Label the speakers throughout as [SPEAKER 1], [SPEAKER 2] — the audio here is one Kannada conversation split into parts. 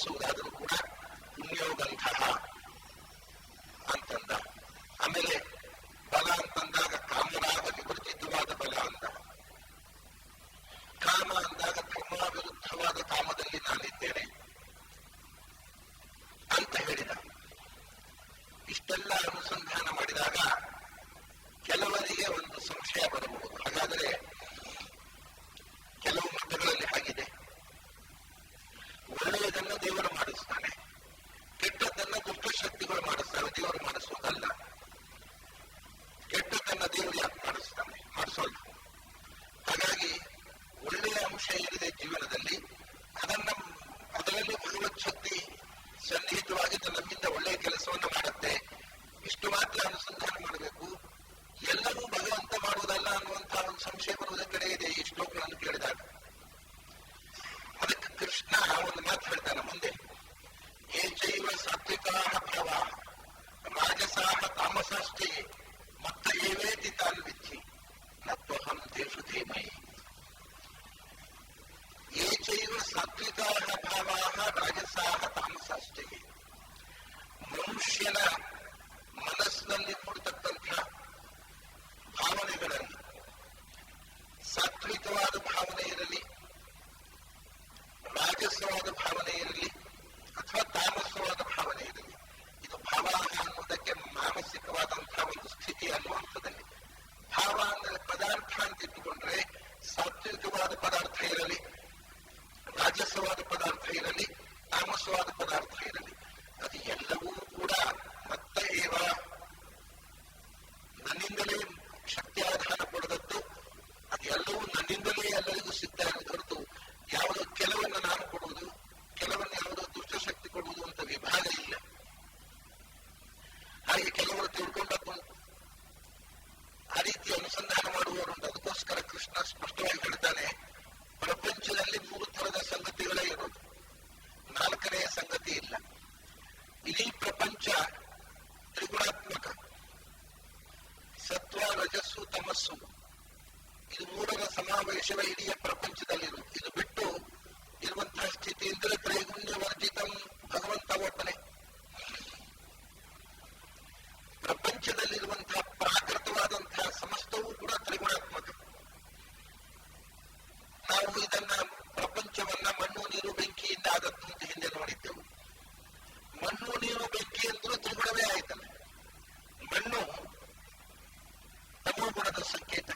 [SPEAKER 1] ಸೇರಿಸುವುದಾದರೂ ಕೂಡ ಪುಣ್ಯೋಗಂಧ ಅಂತಂದ. ಆಮೇಲೆ ಬಲ ಅಂತಂದಾಗ ಕಾಮರಾಗ ವಿವರ್ಜಿತವಾದ ಬಲ ಅಂದ. ಕಾಮ ಅಂದಾಗ ಧರ್ಮ ವಿರುದ್ಧವಾದ ಕಾಮದಲ್ಲಿ ನಾನಿದ್ದೇನೆ ಅಂತ ಹೇಳಿದ. ಇಷ್ಟೆಲ್ಲ ಅನುಸಂಧಾನ ಮಾಡಿದಾಗ ಕೆಲವರಿಗೆ ಒಂದು ಸಂಶಯ ಬರಬಹುದು. ಹಾಗಾದರೆ ಕೆಲವು ಮತಗಳಲ್ಲಿ ಹಾಗಿದೆ, ಒಳ್ಳೆಯದನ್ನು ದೇವರು ಮಾಡಿಸ್ತಾನೆ, ಕೆಟ್ಟದ್ದನ್ನು ದುಷ್ಟಶಕ್ತಿಗಳು ಮಾಡಿಸ್ತಾವೆ, ದೇವರು ಮಾಡಿಸುವುದಲ್ಲ. ಕೆಟ್ಟದ್ದನ್ನ ದೇವರು ಯಾಕೆ ಮಾಡಿಸ್ತಾನೆ? ಮಾಡಿಸೋಲ್ಲ. ಹಾಗಾಗಿ ಒಳ್ಳೆಯ ಅಂಶ ಏನಿದೆ ಜೀವನದಲ್ಲಿ ಅದರಲ್ಲಿ ಭಗವತ್ ಶಕ್ತಿ ಸನ್ನಿಹಿತವಾಗಿ ನಮ್ಮಿಂದ ಒಳ್ಳೆಯ ಕೆಲಸವನ್ನು ಮಾಡುತ್ತೆ. ಇಷ್ಟು ಮಾತ್ರ ಅನುಸಂಧಾನ ಮಾಡಬೇಕು. ಎಲ್ಲವೂ ಭಗವಂತ ಮಾಡುವುದಲ್ಲ ಅನ್ನುವಂತಹ ಒಂದು ಸಂಶಯ ಬರುವುದ ಕಡೆ ಇದೆ ಈ ಶ್ಲೋಕಗಳನ್ನು ಕೇಳಿದಾಗ. ಅದಕ್ಕೆ ಕೃಷ್ಣ ಒಂದು ಮಾತು ಹೇಳ್ತಾನೆ ಮುಂದೆ, ಏಚೈವ ಸಾತ್ವಿಕಾಹ ಪ್ರವಾಹ ರಾಜಸಾಹ ತಾಮಸಾಶ್ಚಯೇ ಮತ್ತ ಏವೇತಿ ತಾನ್ ವಿಧಿ ನತ್ವಹಂ ತೇಷು ಧೀಮಹಿ. ಏಚೈವ ಸಾತ್ವಿಕಾಹ ಭಾವಾಹ ರಾಜಸಾಹ ತಾಮಸಾಶ್ಚಯೇ. ಮನುಷ್ಯನ ಮನಸ್ಸಿನಲ್ಲಿ ಮೂಡತಕ್ಕಂಥ ಭಾವನೆಗಳಲ್ಲಿ ಸಾತ್ವಿಕವಾದ ಭಾವನೆ ಇರಲಿ, ರಾಜಸವಾದ ಭಾವನೆ ಇರಲಿ ಅಥವಾ ತಾಮಸವಾದ ಭಾವನೆ ಇರಲಿ, ಇದು ಭಾವ ಅನ್ನುವುದಕ್ಕೆ ಮಾನಸಿಕವಾದಂತಹ ಒಂದು ಸ್ಥಿತಿ ಅನ್ನುವಂಥದ್ದಲ್ಲಿ. ಭಾವ ಅಂದರೆ ಪದಾರ್ಥ ಅಂತ ಇಟ್ಟುಕೊಂಡ್ರೆ ಸಾತ್ವಿಕವಾದ ಪದಾರ್ಥ ಇರಲಿ, ರಾಜಸವಾದ ಪದಾರ್ಥ ಇರಲಿ, ತಾಮಸವಾದ ಪದಾರ್ಥ ಇರಲಿ, ಅದು ಎಲ್ಲವೂ ಕೂಡ ಮತ್ತೆ ಏವ ನನ್ನಿಂದಲೇ ಶಕ್ತಿ ಆಧಾರ ಪಡೆದದ್ದು. ಅದು ಎಲ್ಲವೂ ನನ್ನಿಂದಲೇ ಎಲ್ಲರಿಗೂ ಸಿಗ್ತಾ ಇರೋದು ಹೊರತು ಯಾವುದೋ ಕೆಲವನ್ನು ನಾನು ಕೊಡುವುದು, ಕೆಲವನ್ನು ಯಾವುದೋ ದುಷ್ಟಶಕ್ತಿ ಕೊಡುವುದು ಅಂತ ವಿಭಾಗ ಇಲ್ಲ. ಹಾಗೆ ಕೆಲವರು ತಿಳ್ಕೊಂಡದ್ದು ಆ ರೀತಿ ಅನುಸಂಧಾನ ಮಾಡುವವರುಂಟು. ಅದಕ್ಕೋಸ್ಕರ ಕೃಷ್ಣ ಸ್ಪಷ್ಟವಾಗಿ ಹೇಳ್ತಾನೆ, ಪ್ರಪಂಚದಲ್ಲಿ 3 ಥರದ ಸಂಗತಿಗಳೇ ಇರೋದು, 4ನೆಯ ಸಂಗತಿ ಇಲ್ಲ. ಇಡೀ ಪ್ರಪಂಚ ತ್ರಿಗುಣಾತ್ಮಕ, ಸತ್ವ ರಜಸ್ಸು ತಮಸ್ಸು, ಇದು 3ರ ಸಮಾವೇಶವೇ ಇಡೀ ಪ್ರಪಂಚದಲ್ಲಿರುವುದು. ಇದು ಬಿಟ್ಟು ಇರುವಂತಹ ಸ್ಥಿತಿ ಅಂದರೆ ತ್ರೈಗುಣ್ಯ ವರ್ಜಿತಂ, ಭಗವಂತ ಒಬ್ಬನೇ. ಪ್ರಪಂಚದಲ್ಲಿರುವಂತಹ ಪ್ರಾಕೃತವಾದಂತಹ ಸಮಸ್ತವೂ ಕೂಡ ತ್ರಿಗುಣಾತ್ಮಕ. ನಾವು ಇದನ್ನ ಪ್ರಪಂಚವನ್ನ ಮಣ್ಣು ನೀರು ಬೆಂಕಿಯಿಂದ ಆದದ್ದು ಅಂತ ಹಿಂದೆ ನೋಡಿದ್ದೆವು. ಮಣ್ಣು ನೀರು ಬೆಂಕಿ ಅಂದ್ರೂ ತ್ರಿಗುಣವೇ ಆಯ್ತಲ್ಲ. ಮಣ್ಣು ತಮೋ ಗುಣದ ಸಂಕೇತ,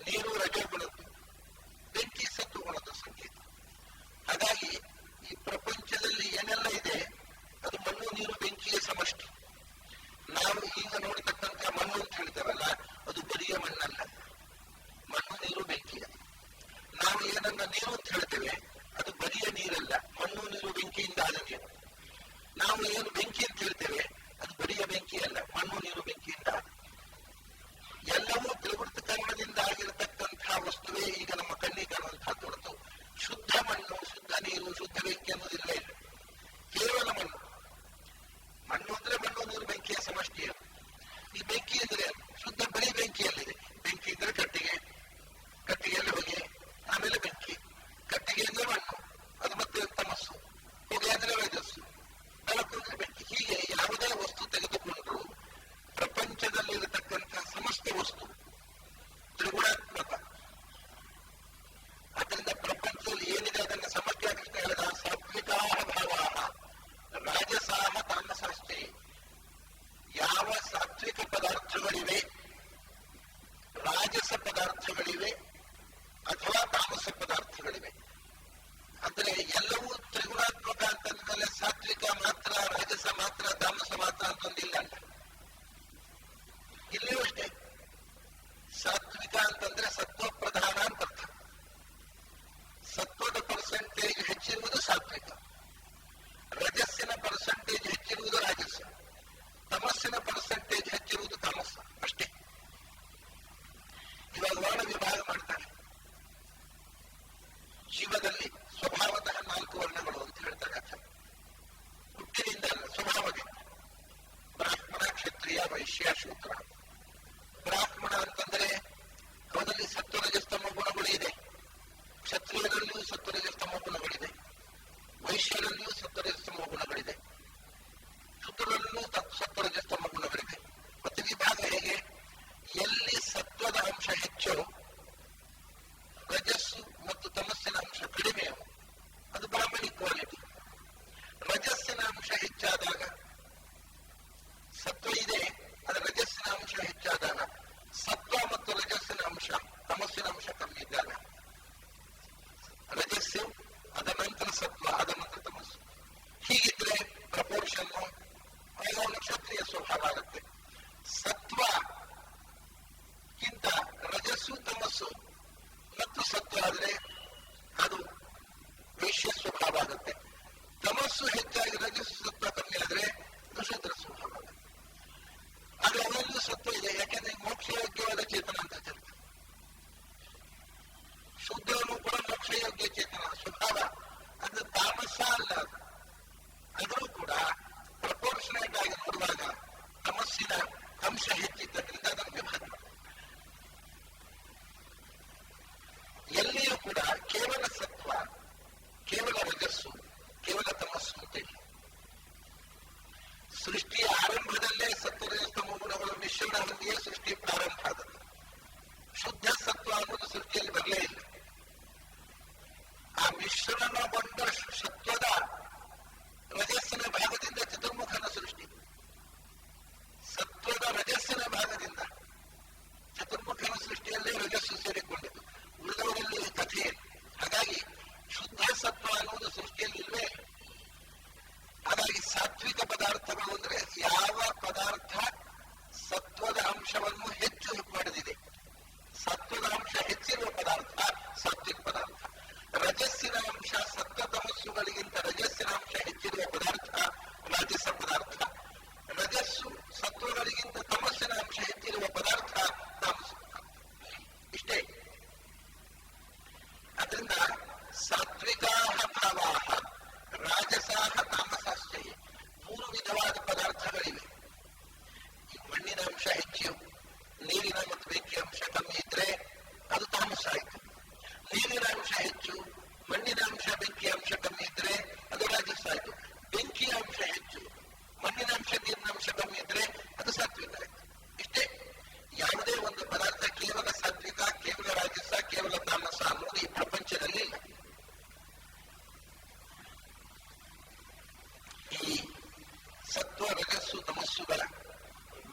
[SPEAKER 1] ನೀರು ರಜೋಗುಣದ್ದು, ಬೆಂಕಿ ಸತ್ವಗುಣದ ಸಂಕೇತ. ಹಾಗಾಗಿ ಈ ಪ್ರಪಂಚದಲ್ಲಿ ಏನೆಲ್ಲ ಇದೆ ಅದು ಮಣ್ಣು ನೀರು ಬೆಂಕಿಯ ಸಮಷ್ಟಿ. ನಾವು ಈಗ ನೋಡತಕ್ಕಂಥ ಮಣ್ಣು ಅಂತ ಹೇಳ್ತೇವಲ್ಲ, ಅದು ಬರಿಯ ಮಣ್ಣಲ್ಲ, ಮಣ್ಣು ನೀರು ಬೆಂಕಿಯ. ನಾವು ಏನನ್ನ ನೀರು ಅಂತ ಹೇಳ್ತೇವೆ ಅದು ಬರಿಯ ನೀರಲ್ಲ, ಮಣ್ಣು ನೀರು ಬೆಂಕಿಯಿಂದ ಆದ ನೀರು. ನಾವು ಏನು ಬೆಂಕಿ ಅಂತ ಹೇಳ್ತೇವೆ ಅದು ಬರಿಯ ಬೆಂಕಿ ಅಲ್ಲ, ಮಣ್ಣು ನೀರು ಬೆಂಕಿಯಿಂದ ಆದ. ಎಲ್ಲವೂ ತ್ರಿವೃತ್ತ ಕರ್ಣದಿಂದ ಆಗಿರತಕ್ಕಂತಹ ವಸ್ತುವೇ ಈಗ ನಮ್ಮ ಕಣ್ಣಿಗೆ ಕಾಣುವಂತಹದ್ದು ಹೊರತು ಶುದ್ಧ ಮಣ್ಣು, ಶುದ್ಧ ನೀರು, ಶುದ್ಧ ಬೆಂಕಿ ಅನ್ನೋದಿಲ್ಲೇ ಇಲ್ಲ. ಕೇವಲ ಮಣ್ಣು. ಮಣ್ಣು ಅಂದ್ರೆ ಮಣ್ಣು ನೀರು ಬೆಂಕಿಯ ಸಮಷ್ಟಿ. ಈ ಬೆಂಕಿ ಅಂದ್ರೆ ಶುದ್ಧ ಬರೀ ಬೆಂಕಿಯಲ್ಲಿದೆ. ಬೆಂಕಿ ಅಂದ್ರೆ ಕಟ್ಟಿಗೆ, ಕಟ್ಟಿಗೆಯಲ್ಲಿ ಹೊಗೆ, ಆಮೇಲೆ ಬೆಂಕಿ. ಕಟ್ಟಿಗೆ ಅಂದ್ರೆ ಮಣ್ಣು, ಅದು ಮತ್ತೆ ತಮಸ್ಸು. ಹೊಗೆ ಅಂದ್ರೆ ರಜಸ್ಸು, ಬೆಳಕು ಅಂದ್ರೆ ಬೆಂಕಿ. ಹೀಗೆ ಯಾವುದೇ ವಸ್ತು ತೆಗೆದುಕೊಂಡ್ರು ಪ್ರಪಂಚದಲ್ಲಿರತಕ್ಕಂಥ ಸಮಸ್ತ ವಸ್ತು ತ್ರಿಗುಣಾತ್ಮಕ. ಅದರಿಂದ ಪ್ರಪಂಚದಲ್ಲಿ ಏನಿದೆ ಅದನ್ನು ಸಮಸ್ಯೆ ಕೃಷ್ಣ ಹೇಳಿದ ಸಾತ್ವಿಕಾ ನೀರಲ್ಲಿಯೂ ಸತ್ವರಜಸ್ತಮ ಗುಣಗಳಿದೆ, ಶುದ್ಧರಲ್ಲೂ ಸತ್ವರಜಸ್ತಮ ಗುಣಗಳಿದೆ. ಮತ್ತೆ ವಿಭಾಗ ಹೇಗೆ? ಎಲ್ಲಿ ಸತ್ವದ ಅಂಶ ಹೆಚ್ಚು, ರಜಸ್ಸು ಮತ್ತು ತಮಸ್ಸಿನ ಅಂಶ ಕಡಿಮೆಯು, ಅದು ಬ್ರಾಹ್ಮಣಿ ಕ್ವಾಲಿಟಿ. ರಜಸ್ಸಿನ ಅಂಶ ಹೆಚ್ಚಾದಾಗ, ಸತ್ವ ಇದೆ ಅದರ ರಜಸ್ಸಿನ ಅಂಶ ಹೆಚ್ಚಾದಾಗ, ಸತ್ವ ಮತ್ತು ರಜಸ್ಸಿನ ಅಂಶ ತಮಸ್ಸಿನ ಅಂಶ ಕಮ್ಮಿ ಇದ್ದಾಗ ರಜಸ್ಸು, ಅದ ನಂತರ ಸತ್ವ, ಅದ ನಂತರ ತಮಸ್ಸು. ಹೀಗಿದ್ರೆ ಪ್ರಪೋರ್ಷನ್ ಅವನು ಕ್ಷತ್ರಿಯ ಸ್ವಭಾವ ಆಗುತ್ತೆ. ಸತ್ವಕ್ಕಿಂತ ರಜಸ್ಸು ತಮಸ್ಸು ಮತ್ತು ಸತ್ವ ಆದರೆ ಅದು ವೈಶ್ಯ ಸ್ವಭಾವ ಆಗುತ್ತೆ. ತಮಸ್ಸು ಹೆಚ್ಚಾಗಿ ರಜಸ್ಸು ಸತ್ವ ಕಮ್ಮಿ ಆದರೆ ಶೂದ್ರ ಸ್ವಭಾವ ಆಗುತ್ತೆ. ಆದ್ರೆ ಅವರಲ್ಲೂ ಸತ್ವ ಇದೆ, ಯಾಕೆಂದ್ರೆ ಮೋಕ್ಷಯೋಗ್ಯವಾದ ಚೇತನ ಅಂತ ಹೇಳ್ತಾರೆ. ಶೂದ್ರನು ಕೂಡ ಮೋಕ್ಷಯೋಗ್ಯ ಚೇತನ ಸ್ವಭಾವ, ಅದು ತಾಮಸ ಅಲ್ಲ. ಆದರೂ ಕೂಡ ಪ್ರಪೋರ್ಷನೇಟ್ ಆಗಿ ನೋಡುವಾಗ ತಮಸ್ಸಿನ ಅಂಶ ಹೆಚ್ಚಿದ್ದರಿಂದ ಅದನ್ನು ವಿಭಾಗ. ಎಲ್ಲಿಯೂ ಕೂಡ ಕೇವಲ ಸತ್ವ, ಕೇವಲ ರಜಸ್ಸು, ಕೇವಲ ತಮಸ್ಸು ಅಂತೇಳಿ ಸೃಷ್ಟಿಯ ಆರಂಭದಲ್ಲೇ ಸತ್ವರಜಸ್ತಮ ಗುಣಗಳು ಮಿಶ್ರಣ ಹೊಂದಿಯೇ ಸೃಷ್ಟಿ ಪ್ರಾರಂಭ ಆದದ್ದು. ಶುದ್ಧ ಸತ್ವ ಅನ್ನೋದು ಸೃಷ್ಟಿಯಲ್ಲಿ ಬರಲೇ ಇಲ್ಲ. ಆ ಮಿಶ್ರಣಗೊಂಡ ಸತ್ವದ ರಜಸ್ಸಿನ ಭಾಗದಿಂದ ಚತುರ್ಮುಖನ ಸೃಷ್ಟಿ, ಸತ್ವದ ರಜಸ್ಸಿನ ಭಾಗದಿಂದ ಚತುರ್ಮುಖನ ಸೃಷ್ಟಿಯಲ್ಲೇ ರಜಸ್ಸು ಸೇರಿಕೊಂಡಿತು. ಉಳಿದವರಲ್ಲಿ ಕಥೆ. ಹಾಗಾಗಿ ಶುದ್ಧ ಸತ್ವ ಅನ್ನುವುದು ಸೃಷ್ಟಿಯಲ್ಲಿ ಇಲ್ವೇ. ಹಾಗಾಗಿ ಸಾತ್ವಿಕ ಪದಾರ್ಥಗಳು ಅಂದ್ರೆ ಯಾವ ಪದಾರ್ಥ ಸತ್ವದ ಅಂಶವನ್ನು ಹೆಚ್ಚು ಪಡೆದಿದೆ, ಸತ್ವದ ಅಂಶ ಹೆಚ್ಚಿರುವ ಪದಾರ್ಥ ಸಾತ್ವಿಕ ಪದಾರ್ಥ. ರಜಸ್ಸಿನ ಅಂಶ ಸತ್ವ ತಮಸ್ಸುಗಳಿಗಿಂತ ರಜಸ್ಸಿನ ಅಂಶ ಹೆಚ್ಚಿರುವ ಪದಾರ್ಥ ರಾಜಸ ಪದಾರ್ಥ. ರಜಸ್ಸು ಸತ್ವಗಳಿಗಿಂತ ತಮಸ್ಸಿನ ಅಂಶ ಹೆಚ್ಚಿರುವ ಪದಾರ್ಥ ತಾಮಸ ಪದಾರ್ಥ. ಇಷ್ಟೇ. ಅದರಿಂದ ಸಾತ್ವಿಕಾಹ ಭಾವಾಹ ರಾಜಸಾಹ ತಾಮಸಾಶ್ಚಯ ಮೂರು ವಿಧವಾದ ಪದಾರ್ಥಗಳಿವೆ. ಈ ಮಣ್ಣಿನ ಅಂಶ ಹೆಚ್ಚು, ನೀರಿನ ಮತ್ತು ಬೆಂಕಿಯ ಅಂಶ ಕಮ್ಮಿ ಇದ್ರೆ ಅದು ತಾಮಸ ಆಯಿತು. ನೀರಿನ ಅಂಶ ಹೆಚ್ಚು, ಮಣ್ಣಿನ ಅಂಶ ಬೆಂಕಿಯ ಅಂಶ ಕಮ್ಮಿ ಇದ್ರೆ ಅದು ರಾಜಸ ಆಯಿತು. ಬೆಂಕಿಯ ಅಂಶ ಹೆಚ್ಚು, ಮಣ್ಣಿನ ಅಂಶ ನೀರಿನ ಅಂಶ ಕಮ್ಮಿ ಇದ್ರೆ ಅದು ಸಾತ್ವಿಕ ಆಯಿತು. ಇಷ್ಟೇ. ಯಾವುದೇ ಒಂದು ಪದಾರ್ಥ ಕೇವಲ ಸಾತ್ವಿಕ, ಕೇವಲ ರಾಜಸ, ಕೇವಲ ತಾಮಸ ಅನ್ನೋದು ಈ ಪ್ರಪಂಚದಲ್ಲಿ ಇಲ್ಲ. ಈ ಸತ್ವ ರಜಸ್ಸು ತಮಸ್ಸುಗಳ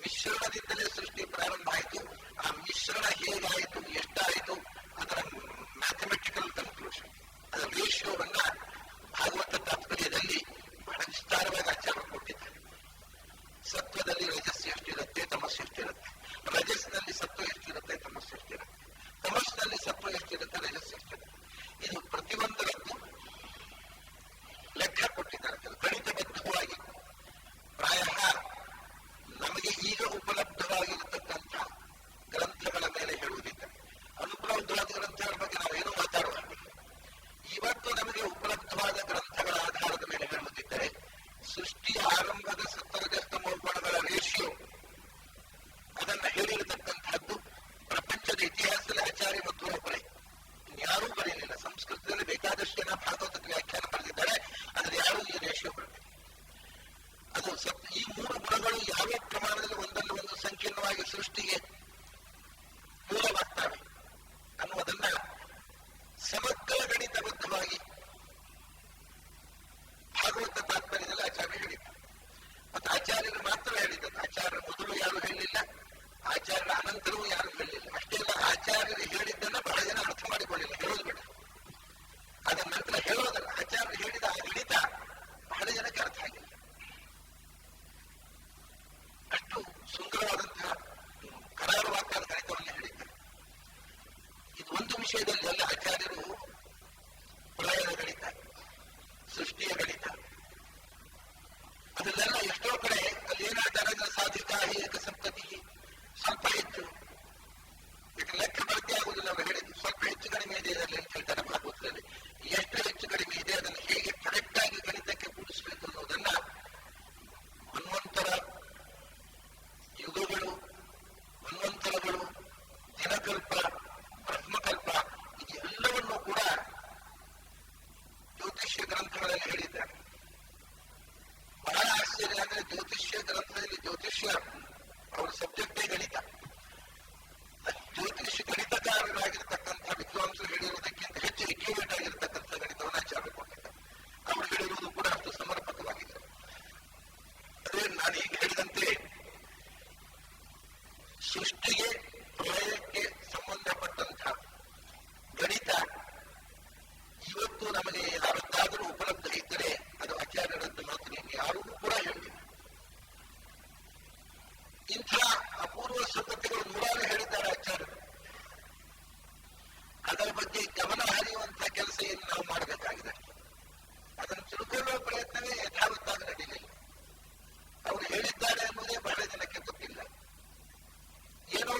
[SPEAKER 1] ಮಿಶ್ರಣದಿಂದಲೇ ಸೃಷ್ಟಿ ಪ್ರಾರಂಭ ಆಯಿತು. ಆ ಮಿಶ್ರಣ ಹೇಗಾಯಿತು, ಎಷ್ಟಾಯಿತು, ಅದರ ಮ್ಯಾಥಮೆಟಿಕಲ್ ಕನ್ಕ್ಲೂಷನ್, ಅದರ ರೇಷಿಯೋವನ್ನ ಭಾಗವತ ತಾತ್ಪರ್ಯದಲ್ಲಿ ಬಹಳ ವಿಸ್ತಾರವಾಗಿ ಆಚಾರ ಕೊಟ್ಟಿದ್ದಾರೆ. ಸತ್ವದಲ್ಲಿ ರಜಸ್ಸು ಎಷ್ಟಿರುತ್ತೆ, ತಮಸ್ಸು ಎಷ್ಟಿರುತ್ತೆ, ರಜಸ್ಸಿನಲ್ಲಿ ಸತ್ವ ಎಷ್ಟಿರುತ್ತೆ, ತಮಸ್ಸು ಎಷ್ಟಿರುತ್ತೆ, ತಮಸ್ಸಿನಲ್ಲಿ ಸತ್ವ ಎಷ್ಟಿರುತ್ತೆ, ರಜಸ್ಸು ಎಷ್ಟಿರುತ್ತೆ. ಇದು ಪ್ರತಿಯೊಂದರದ್ದು ಲೆಕ್ಕ ಕೊಟ್ಟಿದ್ದಾರೆ ಗಣಿತಬದ್ಧವಾಗಿ. ಪ್ರಾಯ ನಮಗೆ ಈಗ ಉಪಲಬ್ಧವಾಗಿರತಕ್ಕಂಥ ಗ್ರಂಥಗಳ ಮೇಲೆ ಹೇಳುವುದಿಲ್ಲ. ನಾನು ಈಗ ಹೇಳಿದಂತೆ ಸೃಷ್ಟಿಗೆ ಪ್ರಳಯಕ್ಕೆ ಸಂಬಂಧಪಟ್ಟಂತಹ ಗಣಿತ ಇವತ್ತು ನಮಗೆ ಯಾರದ್ದಾದರೂ ಉಪಲಬ್ಧ ಇದ್ದರೆ ಅದು ಆಚಾರ್ಯರದ್ದು ಮಾತು. ನಿಮಗೆ ಯಾರೂ ಕೂಡ ಹೇಳಿಲ್ಲ. ಇಂಥ ಅಪೂರ್ವ ಸಂಗತಿಗಳು ನೂರಾರು ಹೇಳಿದ್ದಾರೆ ಆಚಾರ್ಯರು. ಅದರ ಬಗ್ಗೆ ಗಮನ ಹರಿಯುವಂತಹ ಕೆಲಸ ಏನು ನಾವು ಮಾಡಬೇಕಾಗಿದೆ. ಅದನ್ನು ತಿಳ್ಕೊಳ್ಳುವ ಪ್ರಯತ್ನವೇ ಯಥಾವತ್ತಾಗಿ ನಡೀಲಿಲ್ಲ. ಅವರು ಹೇಳಿದ್ದಾರೆ ಅನ್ನೋದೇ ಬಹಳ ಜನಕ್ಕೆ ಗೊತ್ತಿಲ್ಲ. ಏನೋ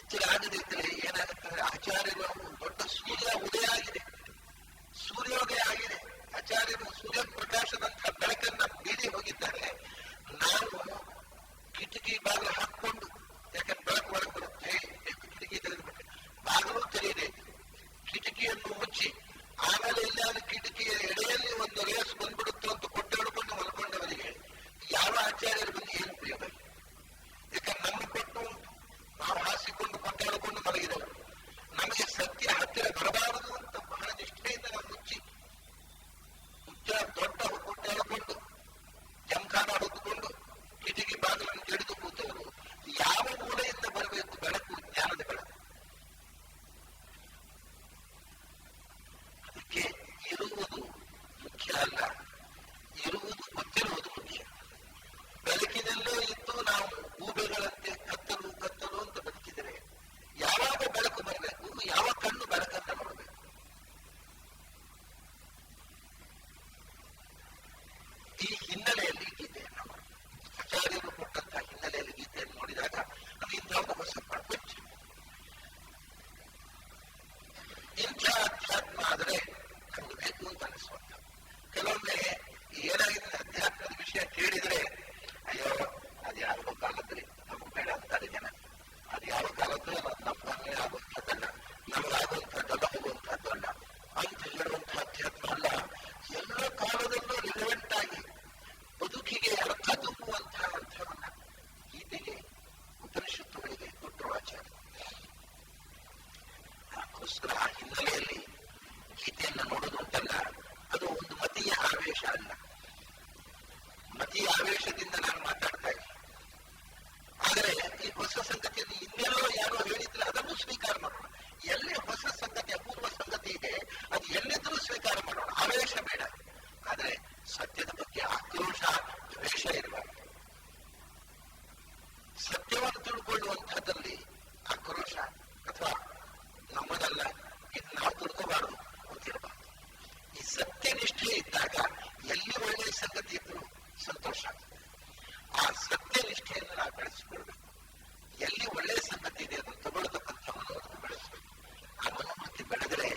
[SPEAKER 1] ಎಚ್ಚರ ಆಗದೇ ಇದ್ರೆ ಏನಾಗುತ್ತದೆ, ಆಚಾರ್ಯರು ದೊಡ್ಡ ಸೂರ್ಯ ಉದಯ ಆಗಿದೆ, ಸೂರ್ಯೋದಯ ಆಗಿದೆ, ಆಚಾರ್ಯರು ಸೂರ್ಯ ಪ್ರಕಾಶದಂತಹ ಬೆಳಕನ್ನ ಬೀರಿ ಹೋಗಿದ್ದಾರೆ. ನಾವು ಕಿಟಕಿ ಬಾಗಿಲು ಹಾಕೊಂಡು, ಯಾಕಂದ್ರೆ ಬೆಳಕು ಒಳಗೆ ಬರುತ್ತೆ, ಕಿಟಕಿ ತೆಗೆದುಬಿಟ್ಟೆ, ಬಾಗಿಲು ತೆರೆಯದೆ ಕಿಟಕಿಯನ್ನು ಮುಚ್ಚಿ ಆಮೇಲೆ ಎಲ್ಲಾದ್ರೂ ಕಿಟಕಿಯ ಎಡೆಯಲ್ಲಿ ಒಂದು ರೇಸ್ ಬಂದ್ಬಿಡುತ್ತೋ ಅಂತ ಕೊಟ್ಟೆ ಹಿಡ್ಕೊಂಡು ಮಲ್ಕೊಂಡವರಿಗೆ ಯಾವ ಆಚಾರ್ಯರು ಬಂದು ಏನು ಉಪಯೋಗ? ಯಾಕಂದ್ರೆ ನಮ್ಮ ಕೊಟ್ಟು ನಾವು ಹಾಸಿಕೊಂಡು ಕೊಟ್ಟೆ ಹಿಡ್ಕೊಂಡು ಮಲಗಿದವರು, ನಮಗೆ ಸತ್ಯ ಹತ್ತಿರ ಬರಬಾರದು ಅಂತ ಬಹಳ ನಿಷ್ಠೆಯಿಂದ ನಾವು ಮುಚ್ಚಿ ದೊಡ್ಡ ಕೊಟ್ಟೆ ಹಿಡ್ಕೊಂಡು ಜಂಖಾನ ಹೊತ್ತುಕೊಂಡು ಕಿಟಕಿ ಬಾಗಿಲನ್ನು ತೆರೆದು ಕೂತವರು ಯಾವ ಮೂಲೆಯಿಂದ ಬರಬೇಕು ಬೆಳಕು? ಜ್ಞಾನದ ಬೆಳಕು. ಅದಕ್ಕೆ ಇರುವುದು ಮುಖ್ಯ ಅಲ್ಲ, ಇರುವುದು ಗೊತ್ತಿರುವುದು ಮುಖ್ಯ. ಬೆಳಕಿನಲ್ಲೇ ಇದ್ದು ನಾವು ಗೂಬೆಗಳಂತೆ ಕತ್ತಲು ಕತ್ತಲು ಅಂತ ಬದುಕಿದರೆ ಯಾವಾಗ ಬೆಳಕು ಬರಬೇಕು? ಯಾವ ಕಣ್ಣು ಬೆಳಕಂತ ನೋಡಬೇಕು? ಈ ಹಿನ್ನೆಲೆಯಲ್ಲಿ ಗೀತೆಯನ್ನು ಆಚಾರ್ಯರು ಕೊಟ್ಟಂತಹ ಹಿನ್ನೆಲೆಯಲ್ಲಿ ಗೀತೆಯನ್ನು ನೋಡಿದಾಗ ಅದು ಇಂಥದ್ದು ಹೊಸ ಪ್ರಪಂಚ. ಇಂಥ ಅಧ್ಯಾತ್ಮ ಆದರೆ ನಮ್ಗೆ ಬೇಕು ಅಂತ ಅನಿಸುವಂತ. ಕೆಲವೊಮ್ಮೆ ಏನಾಗಿದೆ, ಅಧ್ಯಾತ್ಮದ ವಿಷಯ ಕೇಳಿದ್ರೆ ಅಯ್ಯೋ ಅದು ಯಾವ ಕಾಲದಲ್ಲಿ ನಮ್ಗೆ ಬೇಡ ಅಂತಾರೆ ಜನ. ಅದು ಯಾವ ಕಾಲದ್ದು ನಮ್ಗೆ ಆಗುವಂಥದ್ದಲ್ಲ, ನಮಗಾಗುವಂಥದ್ದಲ್ಲ, ಹೋಗುವಂಥದ್ದಲ್ಲ ಅಂತ ಹೇಳುವಂತಹ ಅಧ್ಯಾತ್ಮ ಅಲ್ಲ. ಎಲ್ಲ ಕಾಲದಲ್ಲೂ ರಿಲೆವೆಂಟ್ ಆಗಿ ಬದುಕಿಗೆ ಅರ್ಥ ತುಂಬುವಂತಹ ಅರ್ಥವನ್ನ ಗೀತೆಗೆ, ಉಪನಿಷತ್ತುಗಳಿಗೆ ಕೊಟ್ಟರು ಆಚಾರ್ಯ. ಅದಕ್ಕೋಸ್ಕರ ಆ ಹಿನ್ನೆಲೆಯಲ್ಲಿ ಗೀತೆಯನ್ನು ನೋಡೋದು ಅಂತಲ್ಲ, ಅದು ಒಂದು ಮತೀಯ ಆವೇಶ ಅಲ್ಲ. ಮತೀಯ ಆವೇಶದಿಂದ ನಾನು ಮಾತಾಡ್ತಾ ಇದ್ದೀನಿ. ಆದರೆ ಈ ಹೊಸ ಸಂಗತಿಯನ್ನು ಇನ್ನೆಲ್ಲೋ ಯಾರೋ ಹೇಳಿದ್ರೆ ಅದನ್ನು ಸ್ವೀಕಾರ ಮಾಡೋಣ. ಎಲ್ಲಿ ಹೊಸ ಸಂಗತಿ, ಅಪೂರ್ವ ಸಂಗತಿ ಇದೆ, ಅದು ಎಲ್ಲಿದ್ರೂ ಸ್ವೀಕಾರ ಮಾಡೋಣ, ಆವೇಶ ಬೇಡ. ಆದರೆ ಸತ್ಯದ ಬಗ್ಗೆ ಆಕ್ರೋಶ, ದ್ವೇಷ ಇರಬಾರ್ದು. ಸತ್ಯವನ್ನು ತಿಳ್ಕೊಳ್ಳುವಂಥದ್ದಲ್ಲಿ ಆಕ್ರೋಶ ಅಥವಾ ನಮ್ಮದಲ್ಲ ಇದು ನಾವು ತಿಳ್ಕೋಬಾರದು ಗೊತ್ತಿರಬಾರ್ದು. ಈ ಸತ್ಯನಿಷ್ಠೆ ಇದ್ದಾಗ ಎಲ್ಲಿ ಒಳ್ಳೆಯ ಸಂಗತಿ ಇದ್ರು ಸಂತೋಷ ಆಗ್ತದೆ. ಆ ಸತ್ಯನಿಷ್ಠೆಯನ್ನು ನಾವು ಬೆಳೆಸಿಕೊಳ್ಬೇಕು. ಎಲ್ಲಿ ಒಳ್ಳೆಯ ಸಂಗತಿ ಇದೆ ಅದನ್ನು ತಗೊಳ್ತಕ್ಕಂಥ ಮನೋವೃತ್ತಿ ಬೆಳೆಸಬೇಕು. ಆ ಮನೋವೃತ್ತಿ ಬೆಳೆದರೆ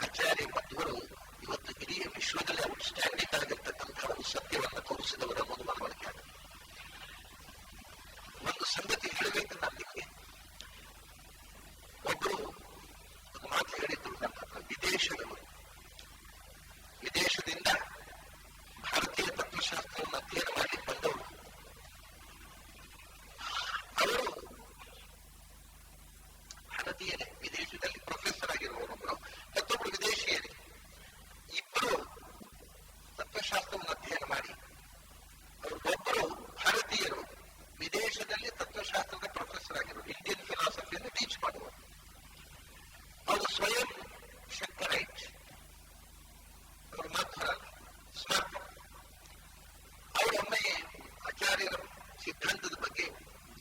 [SPEAKER 1] ಆಚಾರ್ಯ ಮಧ್ವರು ಇವತ್ತು ಇಡೀ ವಿಶ್ವದಲ್ಲಿ ಔಟ್ಸ್ಟ್ಯಾಂಡಿಂಗ್ ಆಗಿರ್ತಕ್ಕಂತಹ ಒಂದು ಸತ್ಯವನ್ನು ತೋರಿಸಿದವರು ಅನ್ನೋದು ಮನವರಿಕೆ ಆಗುತ್ತೆ. ಒಂದು ಸಂಗತಿ ಹೇಳಬೇಕು ನಾನು ನಿಮಗೆ. ಒಬ್ಬರು ಒಂದು ಮಾತು ಹೇಳಿದ್ರು ನನ್ನ ವಿದೇಶದವರು, ವಿದೇಶದಿಂದ ಭಾರತೀಯ ತತ್ವಶಾಸ್ತ್ರವನ್ನು ಅಧ್ಯಯನ ಮಾಡಿ ಬಂದವರು. ಅವರು ಭಾರತೀಯರೇ, ವಿದೇಶದಲ್ಲಿ ಪ್ರೊಫೆಸರ್ ಆಗಿರುವವರೊಬ್ಬರು, ಮತ್ತೊಬ್ಬರು ವಿದೇಶಿಯರೇ. ಇಬ್ಬರು ತತ್ವಶಾಸ್ತ್ರವನ್ನು ಅಧ್ಯಯನ ಮಾಡಿ, ಅವರು ಒಬ್ಬರು ಭಾರತೀಯರು, ವಿದೇಶದಲ್ಲಿ ತತ್ವಶಾಸ್ತ್ರದ ಪ್ರೊಫೆಸರ್ ಆಗಿರೋರು, ಇಂಡಿಯನ್ ಫಿಲಾಸಫಿಯನ್ನು ಟೀಚ್ ಮಾಡುವರು. ಅವರು ಸ್ವಯಂ ಶಂಕರೈಟ್, ಅವರು ಮಾಧ್ವರಲ್ಲ, ಸ್ಮಾರ್ಟ್. ಅವರೊಮ್ಮೆ ಆಚಾರ್ಯರ ಸಿದ್ಧಾಂತದ ಬಗ್ಗೆ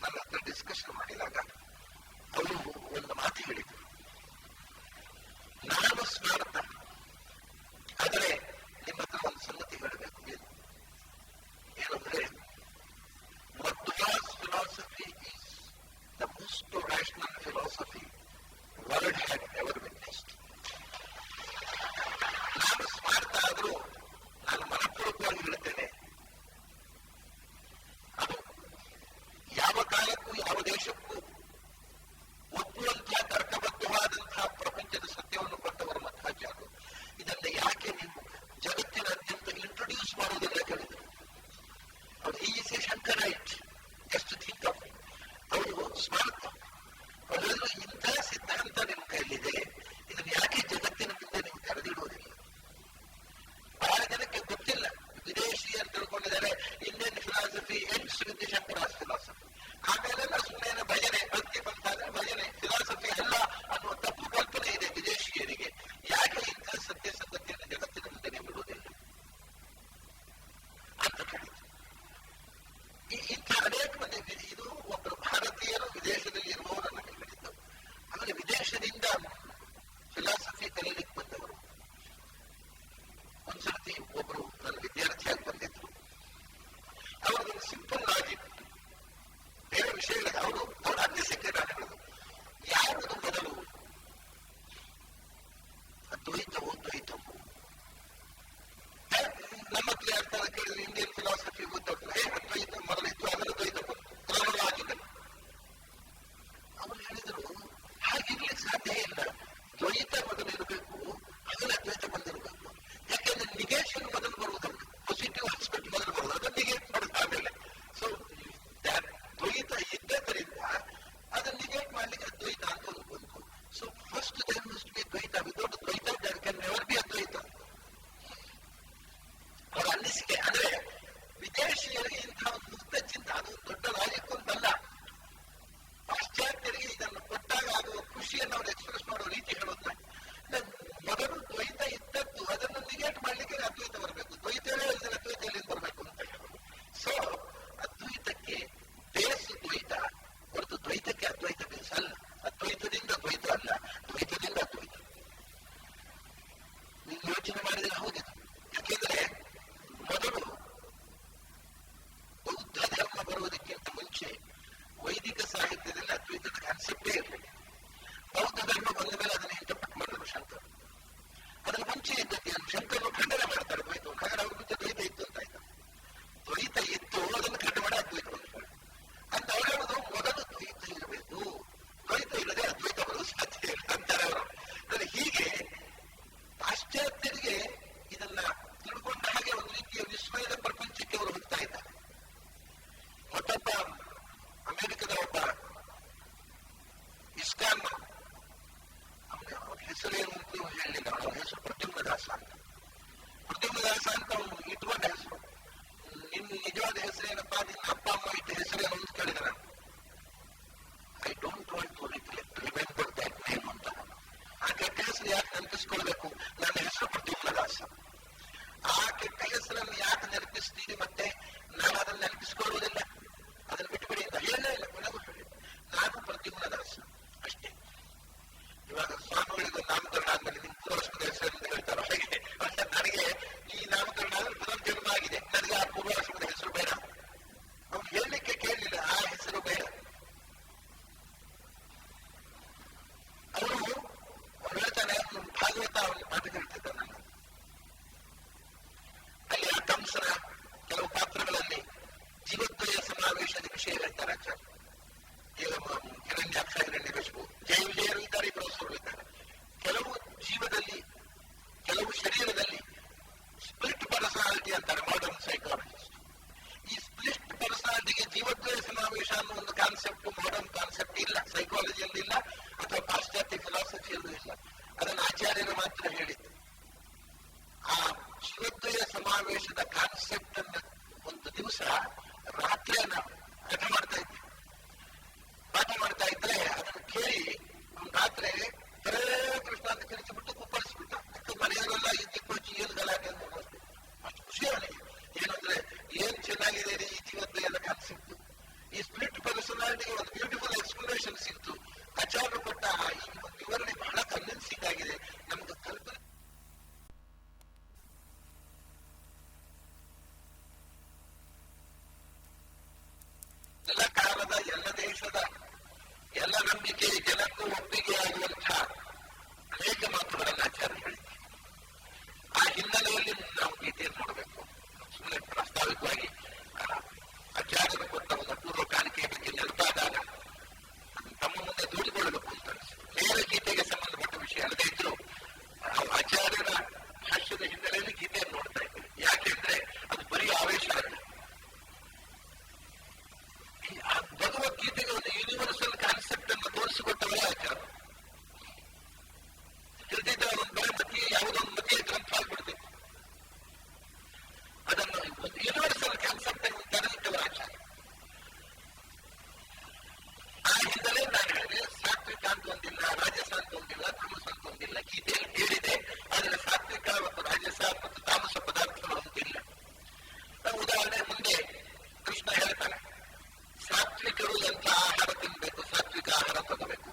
[SPEAKER 1] ನನ್ನ ಹತ್ರ ಡಿಸ್ಕಷನ್ ಮಾಡಿದಾಗ ಅವರು ಒಂದು ಮಾತು ಹೇಳಿದ್ರು. ರಾತ್ರಿ ಕೃಷ್ಣ ಅಂತ ಕಳಿಸಿಬಿಟ್ಟು ಕುಪ್ಪಳಿಸ್ಬಿಟ್ಟ. ಮನೆಯವರೆಲ್ಲ ಇದ್ದಿಪ್ಪಳಿಸಿ ಏನು ಗಲಾಟೆ ಅಂತ ಅಷ್ಟು ಖುಷಿ ಅವನಿಗೆ. ಏನಂದ್ರೆ ಏನ್ ಚೆನ್ನಾಗಿದೆ ಈ ಜೀವನದ ಎಲ್ಲ ಕಾನ್ಸೆಪ್ಟ್. ಈ ಸ್ಪ್ಲಿಟ್ ಪರ್ಸನಾಲಿಟಿಗೆ ಒಂದು ಬ್ಯೂಟಿಫುಲ್ ಎಕ್ಸ್ಪ್ಲನೇಷನ್ ಸಿಕ್ತು. ಆಚಾರ್ಯರು ಕೊಟ್ಟ ಈ ಒಂದು ವಿವರಣೆ ಬಹಳ ಕನ್ವಿನ್ಸಿಂಗ್ ಆಗಿದೆ. ನಮ್ಗೆ ಕಲ್ಪನೆ ಎಲ್ಲ ಕಾಲದ ಎಲ್ಲ ದೇಶದ ಎಲ್ಲ ನಂಬಿಕೆ ಜನಕ್ಕೂ ಒಪ್ಪಿಗೆ ಆಗುವಂತಹ ಅನೇಕ ಮಾತುಗಳನ್ನು ಆಚಾರ್ಯ ಹೇಳಿದ್ದಾರೆ. ಆ ಹಿನ್ನೆಲೆಯಲ್ಲಿ ನಾವು ಗೀತೆಯನ್ನು ನೋಡಬೇಕು. ಸುಮ್ಮನೆ ಪ್ರಾಸ್ತಾವಿಕವಾಗಿ ಆಚಾರ್ಯರು ಕೊಟ್ಟ ಒಂದು ಪೂರ್ವ ಕಾಣಿಕೆಯ ಬಗ್ಗೆ ನೆನಪಾದಾಗ ತಮ್ಮ ಮುಂದೆ ದೂಡಿಕೊಳ್ಳಬೇಕು ಅಂತ ಅನಿಸಿತು. ನೇರ ಗೀತೆಗೆ ಸಂಬಂಧಪಟ್ಟ ವಿಷಯ ಅಲ್ಲದೇ ಇದ್ರು ಆಚಾರ್ಯರ ಭಾಷ್ಯದ ಹಿನ್ನೆಲೆಯಲ್ಲಿ ಗೀತೆಯನ್ನು ನೋಡ್ತಾ ಇದ್ದೇವೆ. ಯಾಕೆಂದ್ರೆ ಅದು ಬರೀ ಆವೇಶ ಅಲ್ಲ. ಭಗವದ್ಗೀತೆಗೆ ಒಂದು ಯೂನಿವರ್ಸಲ್ ಕಾನ್ಸೆಪ್ಟ್ ಅನ್ನು ತೋರಿಸಿಕೊಟ್ಟವರೇ ಆಚಾರ. ತಿಳಿದಿದ್ದ ಒಂದು ಬರೀ ಮತಿಯ ಯಾವುದೊಂದು ಮತಿಯ ಗ್ರಂಥ ಆಗ್ಬಿಡ್ತಿತ್ತು. ಅದನ್ನು ಒಂದು ಯೂನಿವರ್ಸಲ್ ಕಾನ್ಸೆಪ್ಟ್ ಅನ್ನು ತರಲಿದ್ದವರ ಆಚಾರ. ಆ ಹಿನ್ನೆಲೆ ನಾನು ಹೇಳಿದೆ, ಸಾತ್ವಿಕ ಅಂತ ಒಂದಿಲ್ಲ, ರಾಜಸ ಅಂತ ಒಂದಿಲ್ಲ, ತಾಮಸ ಅಂತ ಒಂದಿಲ್ಲ. ಗೀತೆಯಲ್ಲಿ ಹೇಳಿದೆ, ಆದರೆ ಸಾತ್ವಿಕ ಮತ್ತು ರಾಜಸ ಮತ್ತು ತಾಮಸ ಪದಾರ್ಥಗಳು ಒಂದಿಲ್ಲ. ಉದಾಹರಣೆ ಮುಂದೆ ಕೃಷ್ಣ ಹೇಳ್ತಾನೆ, ಸಾತ್ವಿಕರು ಎಂಥ ಆಹಾರ ತಿನ್ನಬೇಕು, ಸಾತ್ವಿಕ ಆಹಾರ ತಗೋಬೇಕು.